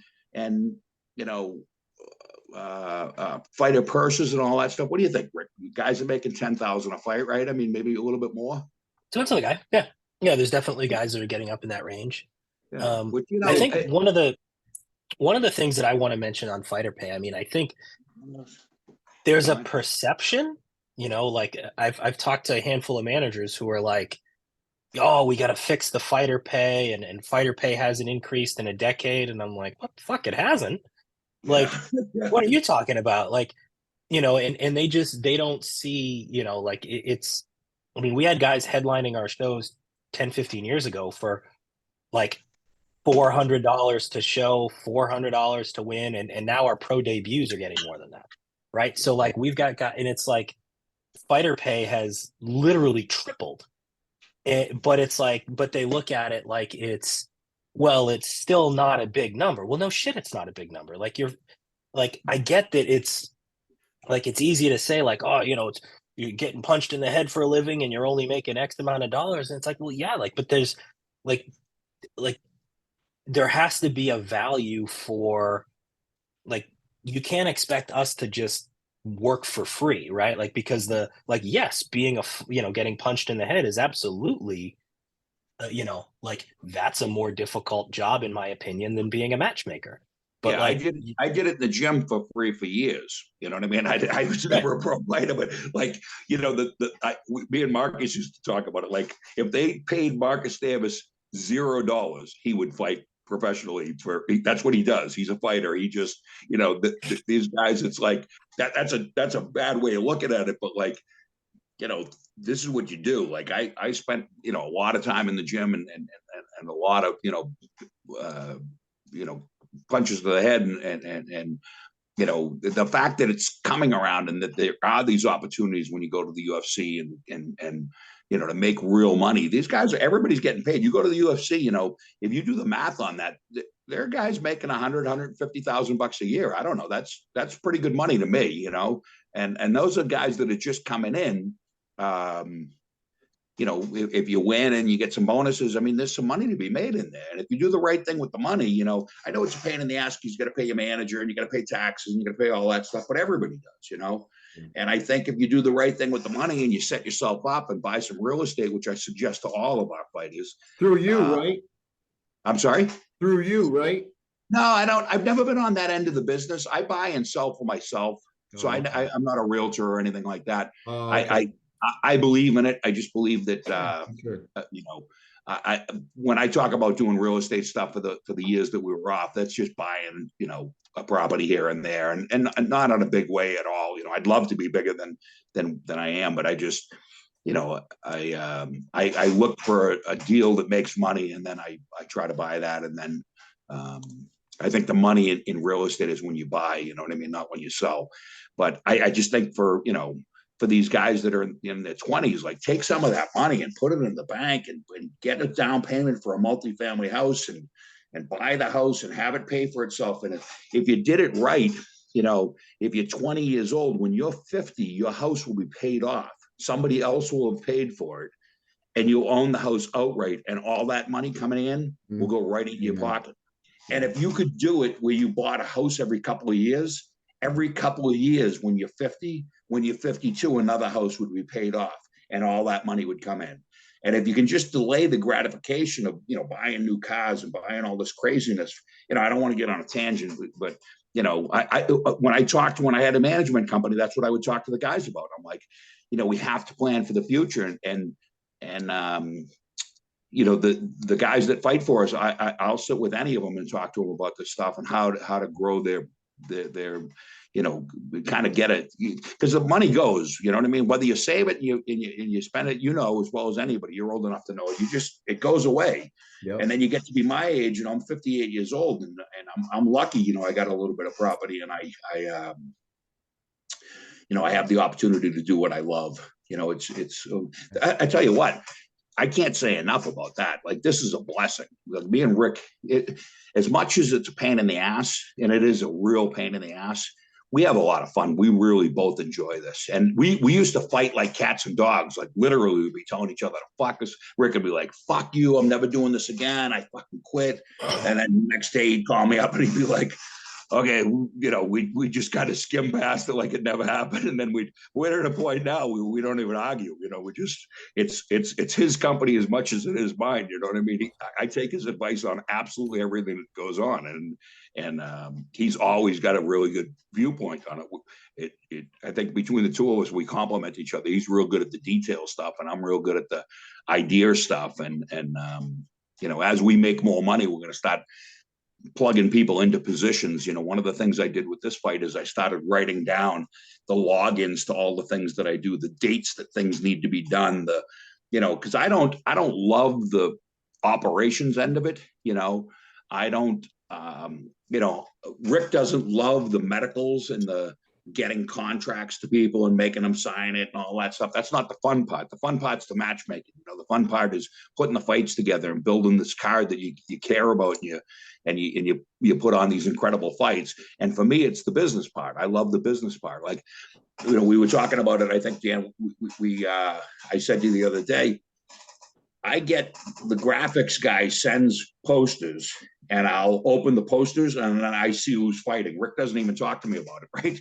fighter purses and all that stuff. What do you think, Rick? Guys are making $10,000 a fight, right? I mean, maybe a little bit more. So that's okay. Yeah. There's definitely guys that are getting up in that range. Which, I think one of the things that I want to mention on fighter pay, I mean, I think there's a perception, like I've talked to a handful of managers who are like, oh, we got to fix the fighter pay, and fighter pay hasn't increased in a decade. And I'm like, what the fuck? It hasn't. Like, what are you talking about? Like, and they don't see, like it's, I mean, we had guys headlining our shows 10, 15 years ago for like $400 to show, $400 to win. And now our pro debuts are getting more than that. Right. So like we've got, and it's like fighter pay has literally tripled. But it's like, but they look at it like it's still not a big number. Well, no shit, it's not a big number. Like I get that it's like, it's easy to say like, oh, you're getting punched in the head for a living and you're only making X amount of dollars. And it's like, well, yeah, like, but there's like there has to be a value for, like, you can't expect us to just work for free, right? Like, because yes, being getting punched in the head is absolutely, like that's a more difficult job in my opinion than being a matchmaker. But yeah, I did it in the gym for free for years. You know what I mean? I was never a pro fighter, but like, me and Marcus used to talk about it. Like, if they paid Marcus Davis $0, he would fight professionally. That's what he does. He's a fighter. He just, these guys, it's like that's a bad way of looking at it. But like, this is what you do. Like I spent, a lot of time in the gym and a lot of, punches to the head and the fact that it's coming around and that there are these opportunities when you go to the UFC and to make real money. These guys everybody's getting paid. You go to the UFC, if you do the math on that, there are guys making $150,000 a year. I don't know. That's pretty good money to me, and those are guys that are just coming in. If you win and you get some bonuses, I mean, there's some money to be made in there. And if you do the right thing with the money, I know it's a pain in the ass because you got to pay your manager and you got to pay taxes and you got to pay all that stuff, but everybody does, And I think if you do the right thing with the money and you set yourself up and buy some real estate, which I suggest to all of our fighters. Through you, right? I'm sorry? Through you, right? No, I don't. I've never been on that end of the business. I buy and sell for myself. So I'm not a realtor or anything like that. Okay. I believe in it. I just believe that, when I talk about doing real estate stuff for the years that we were off, that's just buying, a property here and there and not on a big way at all. I'd love to be bigger than I am, but I just, I look for a deal that makes money and then I try to buy that. And then, I think the money in real estate is when you buy, you know what I mean? Not when you sell. But I just think for these guys that are in their 20s, like take some of that money and put it in the bank and get a down payment for a multifamily house and buy the house and have it pay for itself. And if you did it right, if you're 20 years old, when you're 50, your house will be paid off. Somebody else will have paid for it and you'll own the house outright. And all that money coming in will go right into your pocket. And if you could do it where you bought a house every couple of years, when you're 50, when you're 52, another house would be paid off and all that money would come in. And if you can just delay the gratification of, buying new cars and buying all this craziness, I don't want to get on a tangent, but when I had a management company, that's what I would talk to the guys about. I'm like, we have to plan for the future and the guys that fight for us, I'll sit with any of them and talk to them about this stuff and how to grow their kind of get it, because the money goes, you know what I mean? Whether you save it and you spend it, as well as anybody, you're old enough to know it goes away. Yep. And then you get to be my age and I'm 58 years old and I'm lucky, I got a little bit of property and I have the opportunity to do what I love. I tell you what, I can't say enough about that. Like, this is a blessing. Like, me and Rick, as much as it's a pain in the ass, and it is a real pain in the ass, we have a lot of fun. We really both enjoy this. And we used to fight like cats and dogs. Like, literally, we'd be telling each other to fuck us. Rick would be like, fuck you, I'm never doing this again. I fucking quit. And then the next day he'd call me up and he'd be like, okay, we just kind of skim past it like it never happened, and then we're at a point now we don't even argue. We just it's his company as much as it is mine. You know what I mean? I take his advice on absolutely everything that goes on, and he's always got a really good viewpoint on it. I think between the two of us, we complement each other. He's real good at the detail stuff, and I'm real good at the idea stuff. And as we make more money, we're going to start plugging people into positions. One of the things I did with this fight is I started writing down the logins to all the things that I do, the dates that things need to be done, because I don't love the operations end of it. I don't, Rick doesn't love the medicals and the getting contracts to people and making them sign it and all that stuff. That's not the fun part. The fun part's the matchmaking. The fun part is putting the fights together and building this card that you care about, and you put on these incredible fights. And for me, it's the business part. I love the business part. Like, we were talking about it. I think, Dan, I said to you the other day, I get the graphics guy sends posters, and I'll open the posters and then I see who's fighting. Rick doesn't even talk to me about it, right?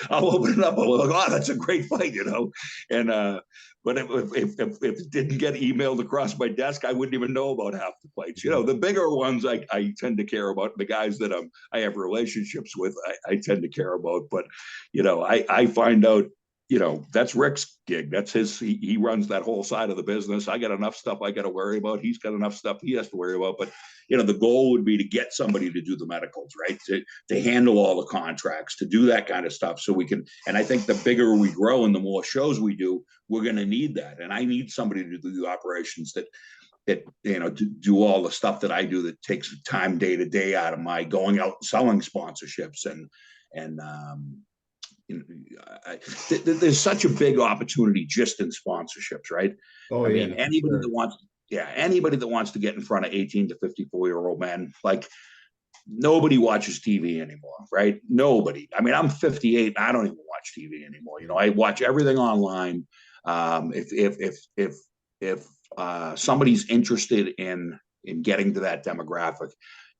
I'll open it up. I'll be like, oh, that's a great fight, And but if it didn't get emailed across my desk, I wouldn't even know about half the fights. The bigger ones I tend to care about. The guys that I have relationships with, I tend to care about. But I find out. That's Rick's gig. That's he runs that whole side of the business. I got enough stuff I got to worry about. He's got enough stuff he has to worry about. But, the goal would be to get somebody to do the medicals, right? To handle all the contracts, to do that kind of stuff so we can. And I think the bigger we grow and the more shows we do, we're going to need that. And I need somebody to do the operations that to do all the stuff that I do that takes time day to day out of my going out and selling sponsorships and there's such a big opportunity just in sponsorships, right? Oh, I mean, anybody that wants to get in front of 18 to 54-year-old men, like, nobody watches TV anymore, right? Nobody. I mean, I'm 58 and I don't even watch TV anymore. I watch everything online. If somebody's interested in getting to that demographic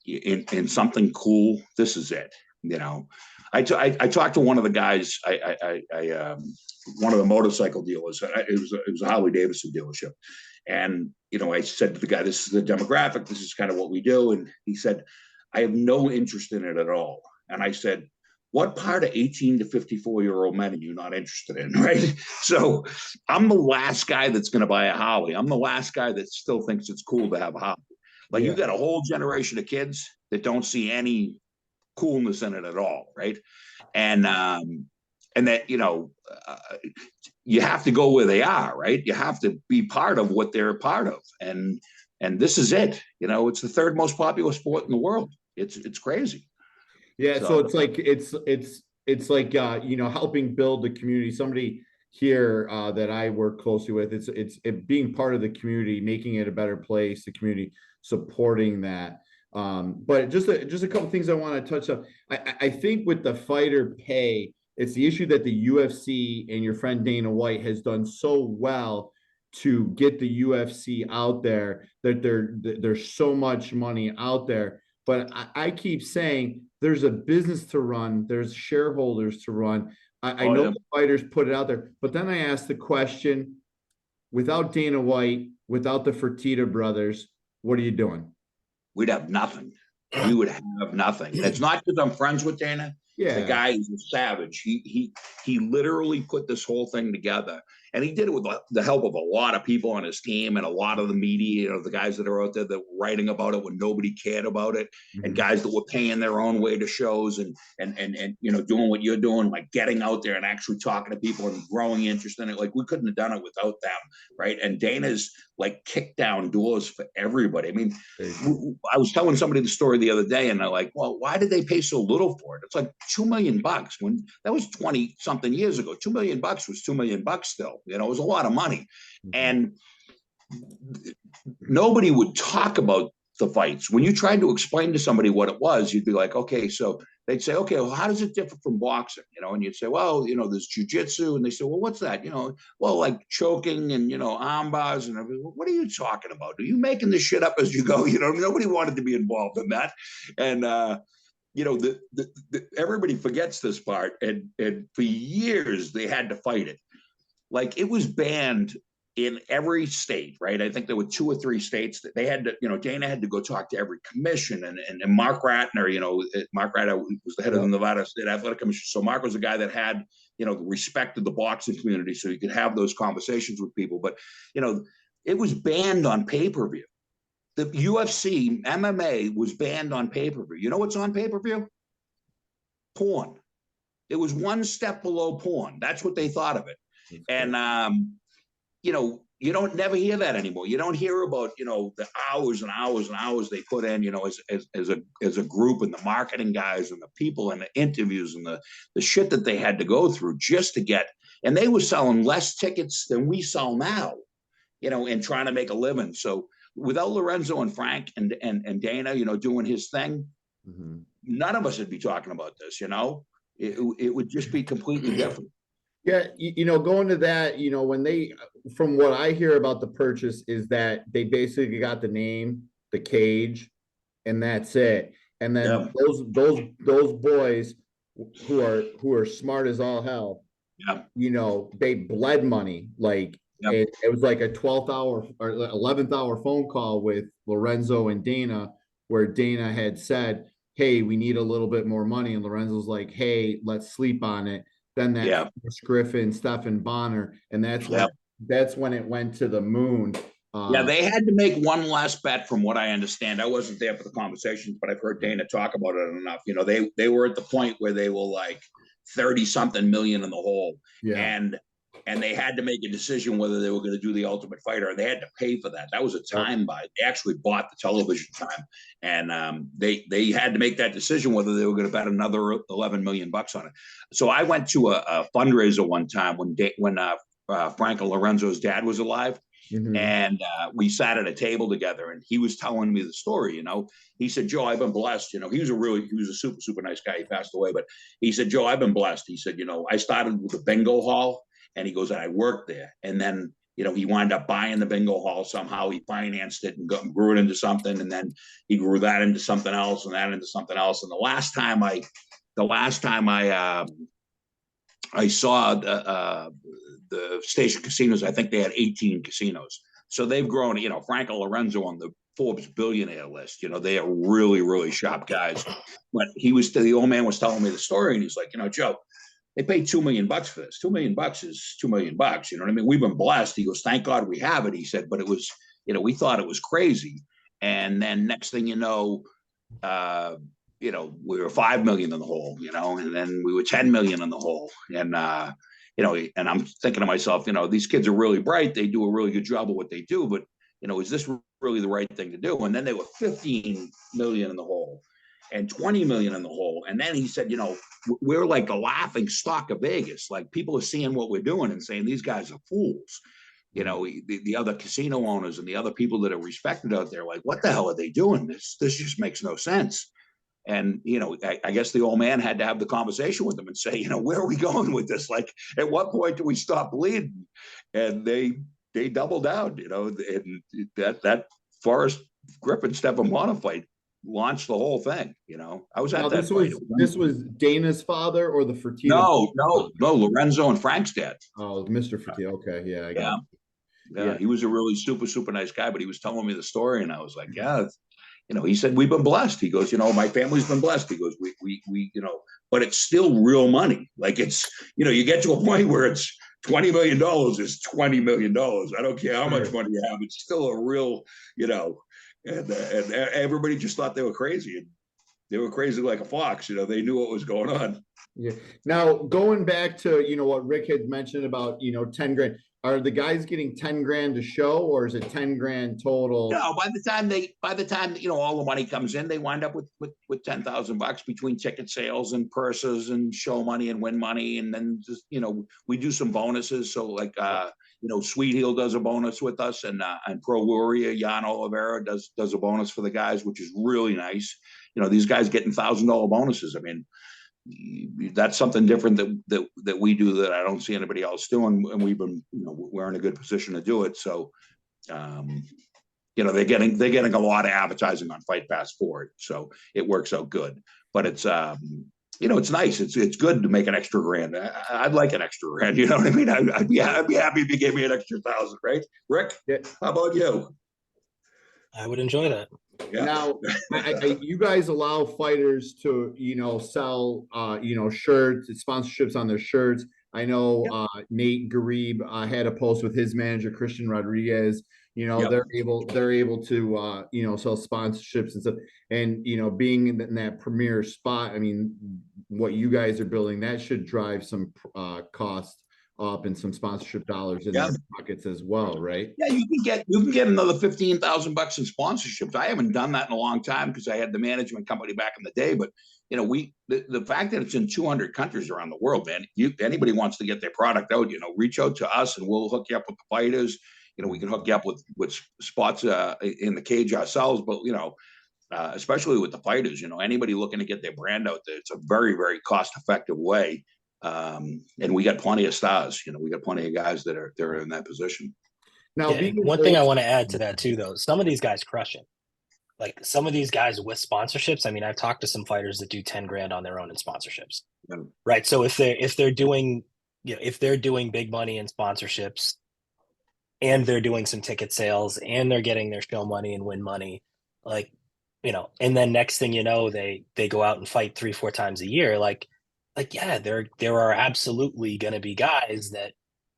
in something cool, this is it. I talked to one of the guys, one of the motorcycle dealers. It was a Harley Davidson dealership. And, I said to the guy, this is the demographic. This is kind of what we do. And he said, I have no interest in it at all. And I said, what part of 18 to 54-year-old men are you not interested in, right? So I'm the last guy that's going to buy a Harley. I'm the last guy that still thinks it's cool to have a Harley. Like, you got a whole generation of kids that don't see any coolness in it at all, right? And that you have to go where they are, right? You have to be part of what they're a part of, and this is it. It's the third most popular sport in the world. It's crazy. Yeah, so it's like helping build the community. Somebody here that I work closely with, it's being part of the community, making it a better place, the community supporting that. But just a couple things I want to touch on. I think with the fighter pay, it's the issue that the UFC and your friend Dana White has done so well to get the UFC out there, that there's so much money out there. But I keep saying there's a business to run, there's shareholders to run. I know the fighters put it out there, but then I ask the question, without Dana White, without the Fertitta brothers, what are you doing? We'd have nothing. We would have nothing. And it's not because I'm friends with Dana. Yeah. The guy is a savage. He literally put this whole thing together. And he did it with the help of a lot of people on his team and a lot of the media, the guys that are out there that were writing about it when nobody cared about it, and guys that were paying their own way to shows and doing what you're doing, like getting out there and actually talking to people and growing interest in it. Like, we couldn't have done it without them, right? And Dana's like kicked down doors for everybody. I mean, I was telling somebody the story the other day, and they're like, well, why did they pay so little for it? It's like $2 million. When that was 20 something years ago, $2 million was $2 million still. It was a lot of money. And nobody would talk about the fights. When you tried to explain to somebody what it was, you'd be like, okay, so they'd say, okay, well, how does it differ from boxing? And you'd say, well, there's jiu-jitsu. And they say, well, what's that? Well, like choking and, arm bars and everything. Well, what are you talking about? Are you making this shit up as you go? Nobody wanted to be involved in that. And, everybody forgets this part, and for years they had to fight it. Like, it was banned in every state, right? I think there were 2 or 3 states that they had to, Dana had to go talk to every commission, and Mark Ratner, Mark Ratner was the head of the Nevada State Athletic Commission. So Mark was a guy that had, the respect of the boxing community, so you could have those conversations with people. But, it was banned on pay-per-view. The UFC, MMA was banned on pay-per-view. You know what's on pay-per-view? Porn. It was one step below porn. That's what they thought of it. And, you don't never hear that anymore. You don't hear about, the hours and hours and hours they put in, as a group, and the marketing guys and the people and the interviews and the shit that they had to go through just to get, and they were selling less tickets than we sell now, and trying to make a living. So without Lorenzo and Frank and Dana, doing his thing, none of us would be talking about this, it would just be completely different. Yeah, going to that, when from what I hear about the purchase is that they basically got the name, the cage, and that's it. And then those boys who are smart as all hell, they bled money. Like, it was like a 12th hour or 11th hour phone call with Lorenzo and Dana, where Dana had said, hey, we need a little bit more money. And Lorenzo's like, hey, let's sleep on it. Then that Griffin, Stephan Bonner, and that's when it went to the moon. They had to make one last bet, from what I understand. I wasn't there for the conversations, but I've heard Dana talk about it enough. They were at the point where they were like 30-something million in the hole, and they had to make a decision whether they were going to do the Ultimate Fighter, and they had to pay for that. That was a time buy. They actually bought the television time, and they had to make that decision whether they were going to bet another $11 million on it. So I went to a fundraiser one time when Frank and Lorenzo's dad was alive, and we sat at a table together, and he was telling me the story. He said, Joe, I've been blessed. He was a super, super nice guy. He passed away, but he said, Joe, I've been blessed. He said, I started with a bingo hall. And he goes, I worked there. And then, he wound up buying the bingo hall somehow. He financed it and grew it into something. And then he grew that into something else and that into something else. And the last time I saw the station casinos, I think they had 18 casinos. So they've grown, Frank and Lorenzo on the Forbes billionaire list. They are really, really sharp guys. But the old man was telling me the story, and he's like, Joe, they paid $2 million for this. $2 million is $2 million. You know what I mean? We've been blessed. He goes, thank God we have it. He said, but it was, we thought it was crazy. And then next thing we were $5 million in the hole, and then we were $10 million in the hole. And, and I'm thinking to myself, these kids are really bright. They do a really good job of what they do, but, is this really the right thing to do? And then they were 15 million in the hole and 20 million in the hole. And then he said, we're like the laughing stock of Vegas. Like, people are seeing what we're doing and saying these guys are fools. The other casino owners and the other people that are respected out there, like, what the hell are they doing? This just makes no sense. And, I guess the old man had to have the conversation with them and say, where are we going with this? Like, at what point do we stop bleeding? And they doubled down, and that Forrest Griffin Stephan Bonner fight launched the whole thing. I was at that fight. This was Dana's father or the Fertitta? No, Lorenzo and Frank's dad. Oh, Mr. Fertitta. Okay, yeah. He was a really super, super nice guy, but he was telling me the story, and I was like, he said, we've been blessed. He goes, my family's been blessed. He goes, we but it's still real money. Like, it's, you get to a point where it's $20 million is $20 million. I don't care how much money you have. It's still a real, and everybody just thought they were crazy. And they were crazy like a fox. They knew what was going on. Yeah. Now, going back to, what Rick had mentioned about, 10 grand. Are the guys getting 10 grand to show, or is it 10 grand total? No, by the time all the money comes in, they wind up with $10,000 between ticket sales and purses and show money and win money. And then just, we do some bonuses. So like, Sweet Heel does a bonus with us, and Pro Warrior, Jan Oliveira does a bonus for the guys, which is really nice. These guys getting $1,000 bonuses. I mean, that's something different that we do that I don't see anybody else doing, and we're in a good position to do it. So, they're getting a lot of advertising on Fight Pass for it, so it works out good. but it's it's nice. It's good to make an extra grand. I'd like an extra grand. You know what I mean? I'd be happy if you gave me an extra 1,000, right? Rick, how about you? I would enjoy that. Yeah. Now, you guys allow fighters to, sell, shirts, sponsorships on their shirts. I know Nate Garib had a post with his manager Christian Rodriguez. They're able to sell sponsorships and stuff. And being in that premier spot, I mean, what you guys are building, that should drive some cost up and some sponsorship dollars in their pockets as well, right? Yeah, you can get another $15,000 in sponsorships. I haven't done that in a long time because I had the management company back in the day. But the fact that it's in 200 countries around the world, man. Anybody wants to get their product out, reach out to us and we'll hook you up with the fighters. We can hook you up with spots in the cage ourselves. But especially with the fighters, anybody looking to get their brand out there, it's a very, very cost effective way. And we got plenty of stars. We got plenty of guys that are in that position. Now, one thing I want to add to that too, though, some of these guys crush it. Like some of these guys with sponsorships. I mean, I've talked to some fighters that do 10 grand on their own in sponsorships. Yeah. Right. So if they're doing big money in sponsorships, and they're doing some ticket sales, and they're getting their show money and win money, and then next thing you know, they go out and fight 3-4 times a year. There are absolutely going to be guys that,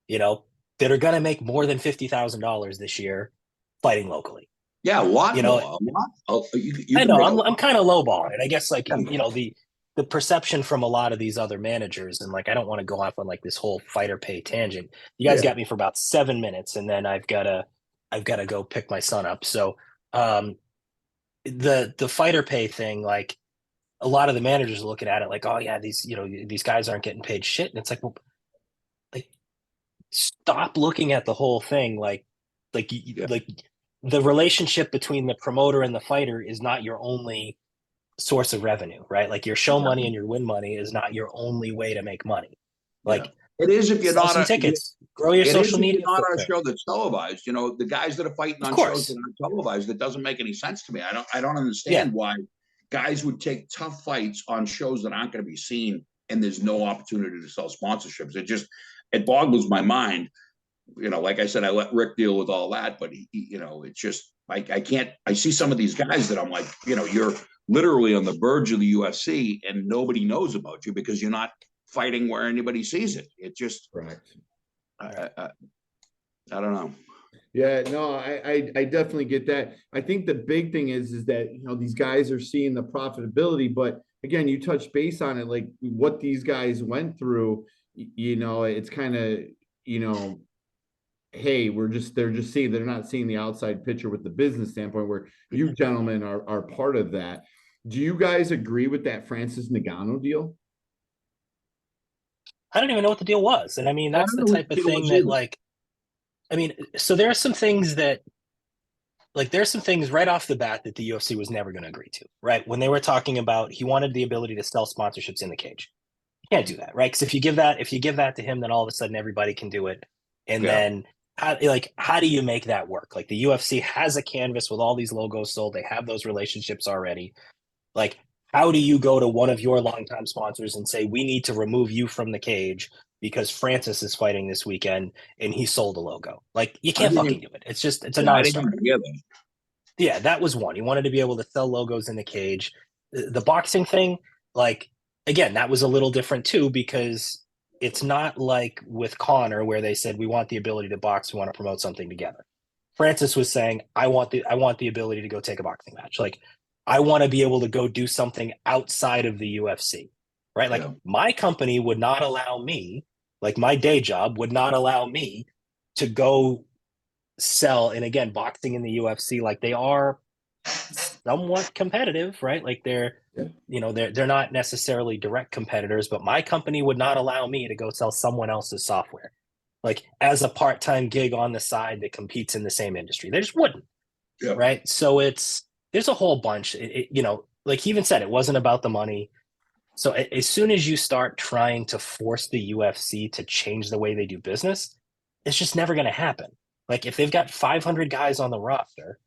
that are going to make more than $50,000 this year fighting locally. Yeah, a lot more. I know I'm kind of lowballing it. I guess the perception from a lot of these other managers, and I don't want to go off on this whole fighter pay tangent. You guys got me for about 7 minutes, and then I've got to go pick my son up. So the fighter pay thing, a lot of the managers are looking at it oh yeah, these guys aren't getting paid shit, and it's stop looking at the whole thing the relationship between the promoter and the fighter is not your only source of revenue, right? Your show money and your win money is not your only way to make money. It is if you're not tickets, grow your social media. Not our show that's televised. The guys that are fighting on shows that aren't televised, that doesn't make any sense to me. I don't understand why guys would take tough fights on shows that aren't going to be seen, and there's no opportunity to sell sponsorships. It boggles my mind. Like I said, I let Rick deal with all that, but it's just I can't. I see some of these guys that I'm like, you're literally on the verge of the UFC, and nobody knows about you because you're not fighting where anybody sees it. It just right. I don't know. Yeah, no, I definitely get that. I think the big thing is that these guys are seeing the profitability, but again, you touch base on it, what these guys went through. It's kind of hey, they're just seeing, they're not seeing the outside picture with the business standpoint, where you gentlemen are part of that. Do you guys agree with that Francis Ngannou deal? I don't even know what the deal was. And I mean, that's the type of thing that so there are some things that there's some things right off the bat that the UFC was never going to agree to, right? When they were talking about, he wanted the ability to sell sponsorships in the cage. You can't do that, right? Because if you give that to him, then all of a sudden everybody can do it. And then how do you make that work? The UFC has a canvas with all these logos sold. They have those relationships already. How do you go to one of your longtime sponsors and say, we need to remove you from the cage because Francis is fighting this weekend and he sold a logo? You can't fucking do it. It's a non-starter. Yeah, that was one. He wanted to be able to sell logos in the cage. The boxing thing, again, that was a little different too, because it's not like with Conor where they said, we want the ability to box, we want to promote something together. Francis was saying, I want the ability to go take a boxing match. I want to be able to go do something outside of the UFC, right? My company would not allow me, my day job would not allow me to go sell. And again, boxing in the UFC, they are somewhat competitive, right? They're not necessarily direct competitors, but my company would not allow me to go sell someone else's software, as a part-time gig on the side that competes in the same industry. They just wouldn't, right? So there's a whole bunch. He even said it wasn't about the money. So as soon as you start trying to force the UFC to change the way they do business, it's just never going to happen. If they've got 500 guys on the roster,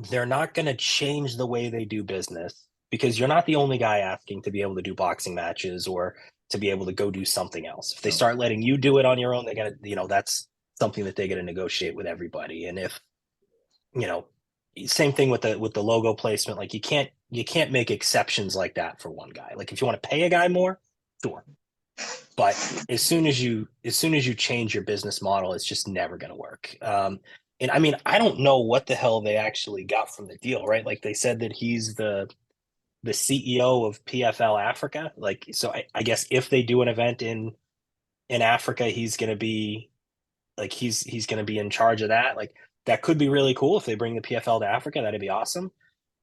they're not going to change the way they do business because you're not the only guy asking to be able to do boxing matches or to be able to go do something else. If they start letting you do it on your own, they gotta, that's something that they got to negotiate with everybody. And if, same thing with the logo placement, like you can't make exceptions like that for one guy. Like if you want to pay a guy more, sure. But as soon as you change your business model, it's just never going to work. And I mean, I don't know what the hell they actually got from the deal, right? Like they said that he's the CEO of PFL Africa. Like, so I guess if they do an event in Africa, he's going to be like, he's going to be in charge of that. Like that could be really cool if they bring the PFL to Africa. That'd be awesome.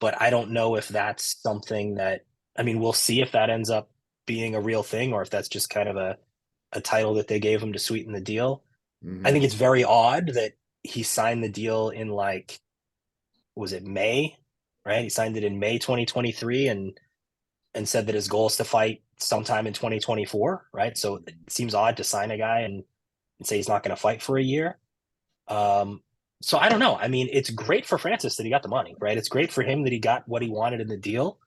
But I don't know if that's something that, I mean, we'll see if that ends up being a real thing or if that's just kind of a title that they gave him to sweeten the deal. Mm-hmm. I think it's very odd that he signed the deal in like, was it May? Right? He signed it in May 2023 and said that his goal is to fight sometime in 2024. Right? So it seems odd to sign a guy and say he's not going to fight for a year. So I don't know. I mean, it's great for Francis that he got the money, right? It's great for him that he got what he wanted in the deal.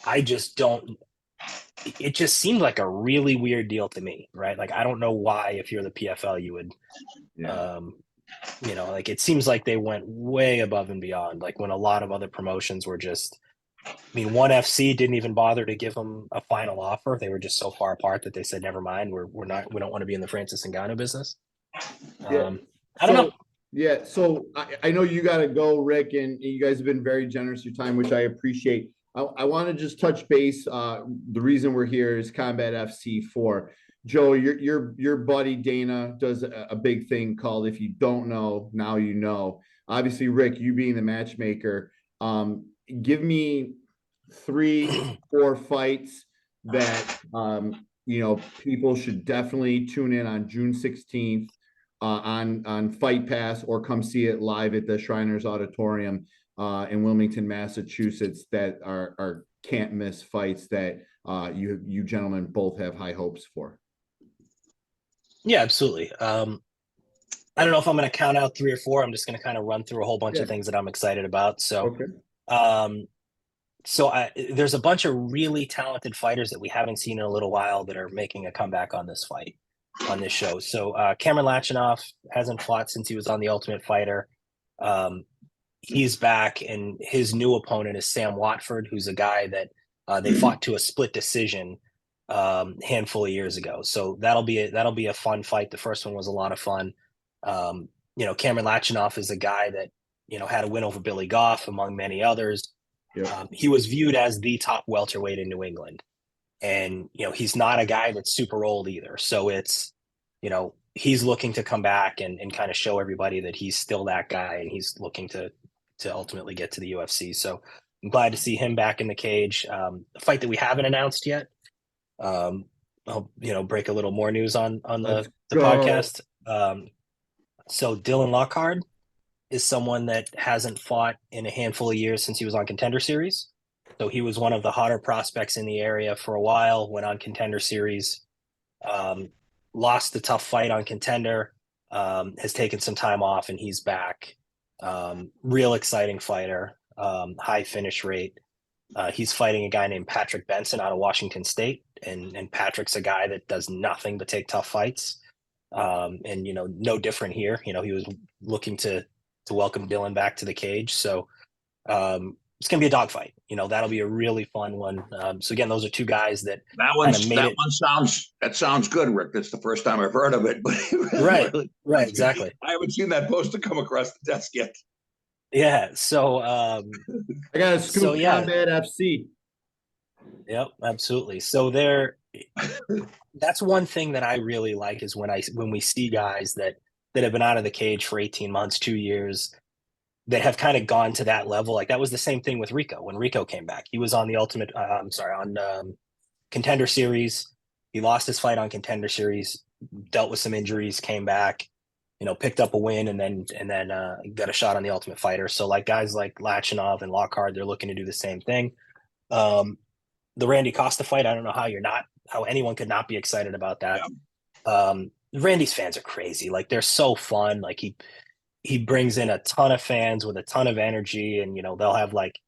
I just don't. It just seemed like a really weird deal to me, right? Like I don't know why, if you're the PFL, you would, like it seems like they went way above and beyond. Like when a lot of other promotions were just, I mean, ONE FC didn't even bother to give him a final offer. They were just so far apart that they said, "Never mind, we don't want to be in the Francis Ngannou business." I don't know. Yeah, so I know you got to go, Rick, and you guys have been very generous with your time, which I appreciate. I want to just touch base. The reason we're here is Combat FC 4. Joe, your buddy Dana does a big thing called "If You Don't Know, Now You Know." Obviously, Rick, you being the matchmaker, give me 3-4 fights that people should definitely tune in on June 16th. On Fight Pass, or come see it live at the Shriners Auditorium in Wilmington, Massachusetts, that are can't miss fights that you gentlemen both have high hopes for. Yeah, absolutely. I don't know if I'm going to count out 3 or 4. I'm just going to kind of run through a whole bunch of things that I'm excited about. So, okay. There's a bunch of really talented fighters that we haven't seen in a little while that are making a comeback on this show. So Cameron Lachinoff hasn't fought since he was on The Ultimate Fighter. He's back, and his new opponent is Sam Watford, who's a guy that they fought to a split decision handful of years ago. So that'll be a fun fight. The first one was a lot of fun. Cameron Lachinoff is a guy that had a win over Billy Goff, among many others. Yep. He was viewed as the top welterweight in New England. And, he's not a guy that's super old either. So it's, he's looking to come back and kind of show everybody that he's still that guy, and he's looking to ultimately get to the UFC. So I'm glad to see him back in the cage. A fight that we haven't announced yet. I'll, break a little more news on the podcast. So Dylan Lockhart is someone that hasn't fought in a handful of years since he was on Contender Series. So he was one of the hotter prospects in the area for a while, went on Contender Series, lost the tough fight on Contender, has taken some time off, and he's back. Real exciting fighter, high finish rate. He's fighting a guy named Patrick Benson out of Washington State, and Patrick's a guy that does nothing but take tough fights. And no different here. He was looking to welcome Dylan back to the cage. So it's gonna be a dogfight. That'll be a really fun one. So again, those are 2 guys that sounds good, Rick. That's the first time I've heard of it, but right, exactly. I haven't seen that poster come across the desk yet. Yeah. So I got a scoop. Combat FC. Yep, absolutely. So that's one thing that I really like, is when we see guys that have been out of the cage for 18 months, 2 years, that have kind of gone to that level. Like that was the same thing with Rico. When Rico came back, he was on the on Contender Series. He lost his fight on Contender Series, dealt with some injuries, came back, picked up a win, and then got a shot on the Ultimate Fighter. So like guys like Lachinov and Lockhart, they're looking to do the same thing. The Randy Costa fight, I don't know how anyone could not be excited about that. Yeah. Randy's fans are crazy. Like they're so fun. Like he brings in a ton of fans with a ton of energy, and they'll have like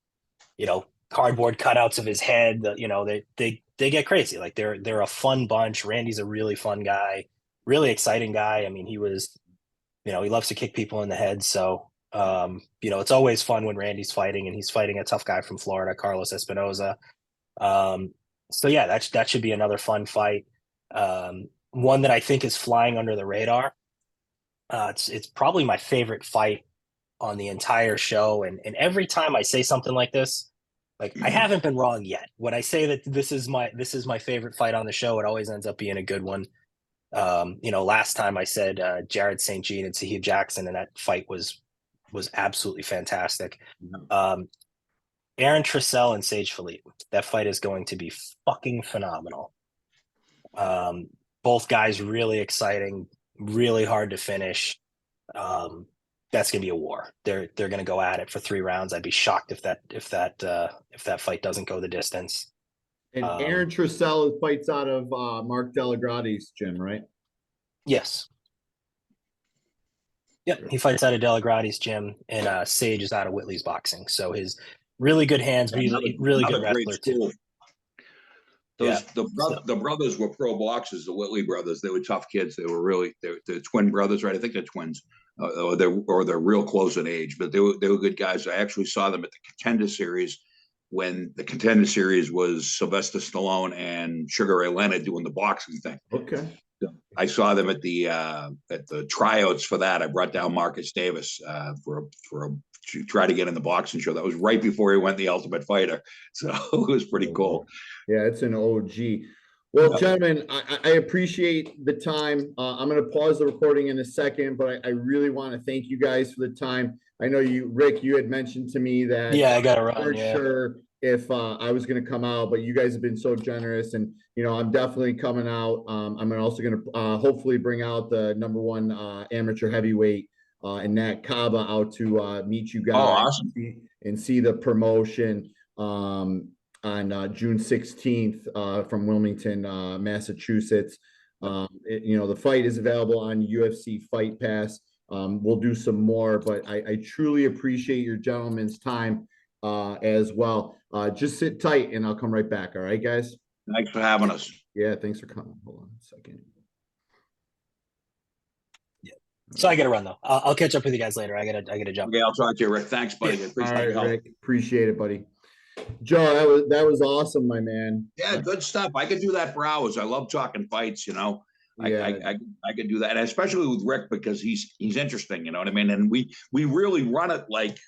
cardboard cutouts of his head. You know, they get crazy. Like they're a fun bunch. Randy's a really fun guy, really exciting guy. I mean, he loves to kick people in the head. So, it's always fun when Randy's fighting, and he's fighting a tough guy from Florida, Carlos Espinoza. So yeah, that should be another fun fight. One that I think is flying under the radar. It's probably my favorite fight on the entire show. And every time I say something like this, like I haven't been wrong yet. When I say that this is my favorite fight on the show, it always ends up being a good one. Last time I said Jared St. Jean and Sahib Jackson, and that fight was absolutely fantastic. Aaron Trissell and Sage Philippe. That fight is going to be fucking phenomenal. Both guys really exciting, really hard to finish. That's gonna be a war. They're gonna go at it for 3 rounds. I'd be shocked if that fight doesn't go the distance. And Aaron Trissell fights out of Mark Delagrati's gym, right? Yes. Yep, he fights out of Delagrati's gym, and Sage is out of Whitley's boxing. So his really good hands, really good wrestler too. The brothers were pro boxers, the Whitley brothers. They were tough kids. They were they're twin brothers, right? I think they're twins, or they're real close in age. But they were good guys. I actually saw them at the Contender Series when the Contender Series was Sylvester Stallone and Sugar Ray Leonard doing the boxing thing. Okay. I saw them at the tryouts for that. I brought down Marcus Davis to try to get in the boxing show. That was right before he went the Ultimate Fighter, so it was pretty cool. Yeah, it's an OG. Well, gentlemen, I appreciate the time. I'm going to pause the recording in a second, but I really want to thank you guys for the time. I know Rick, you had mentioned to me that I got to run. I'm not sure if I was going to come out, but you guys have been so generous, and I'm definitely coming out. I'm also going to hopefully bring out the #1 amateur heavyweight and Nat Kaba out to meet you guys. Oh, awesome. and see the promotion on June 16th from Wilmington, Massachusetts. The fight is available on UFC Fight Pass. We'll do some more, but I truly appreciate your gentlemen's time as well. Just sit tight and I'll come right back. All right, guys? Thanks for having us. Yeah, thanks for coming. Hold on a second. So I got to run though. I'll catch up with you guys later. I gotta jump. Okay, I'll talk to you, Rick. Thanks, buddy. Yeah. All right, Rick. Appreciate it, buddy. Joe, that was awesome, my man. Yeah, good stuff. I could do that for hours. I love talking fights. Yeah. I could do that, and especially with Rick because he's interesting. You know what I mean? And we really run it like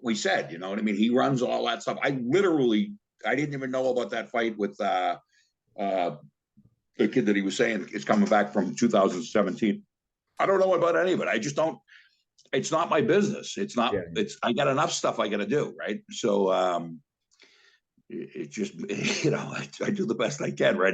we said. You know what I mean? He runs all that stuff. I didn't even know about that fight with the kid that he was saying is coming back from 2017. I don't know about any of it. I just don't. It's not my business. It's not. Yeah. I got enough stuff I got to do, right? So it just I do the best I can, right?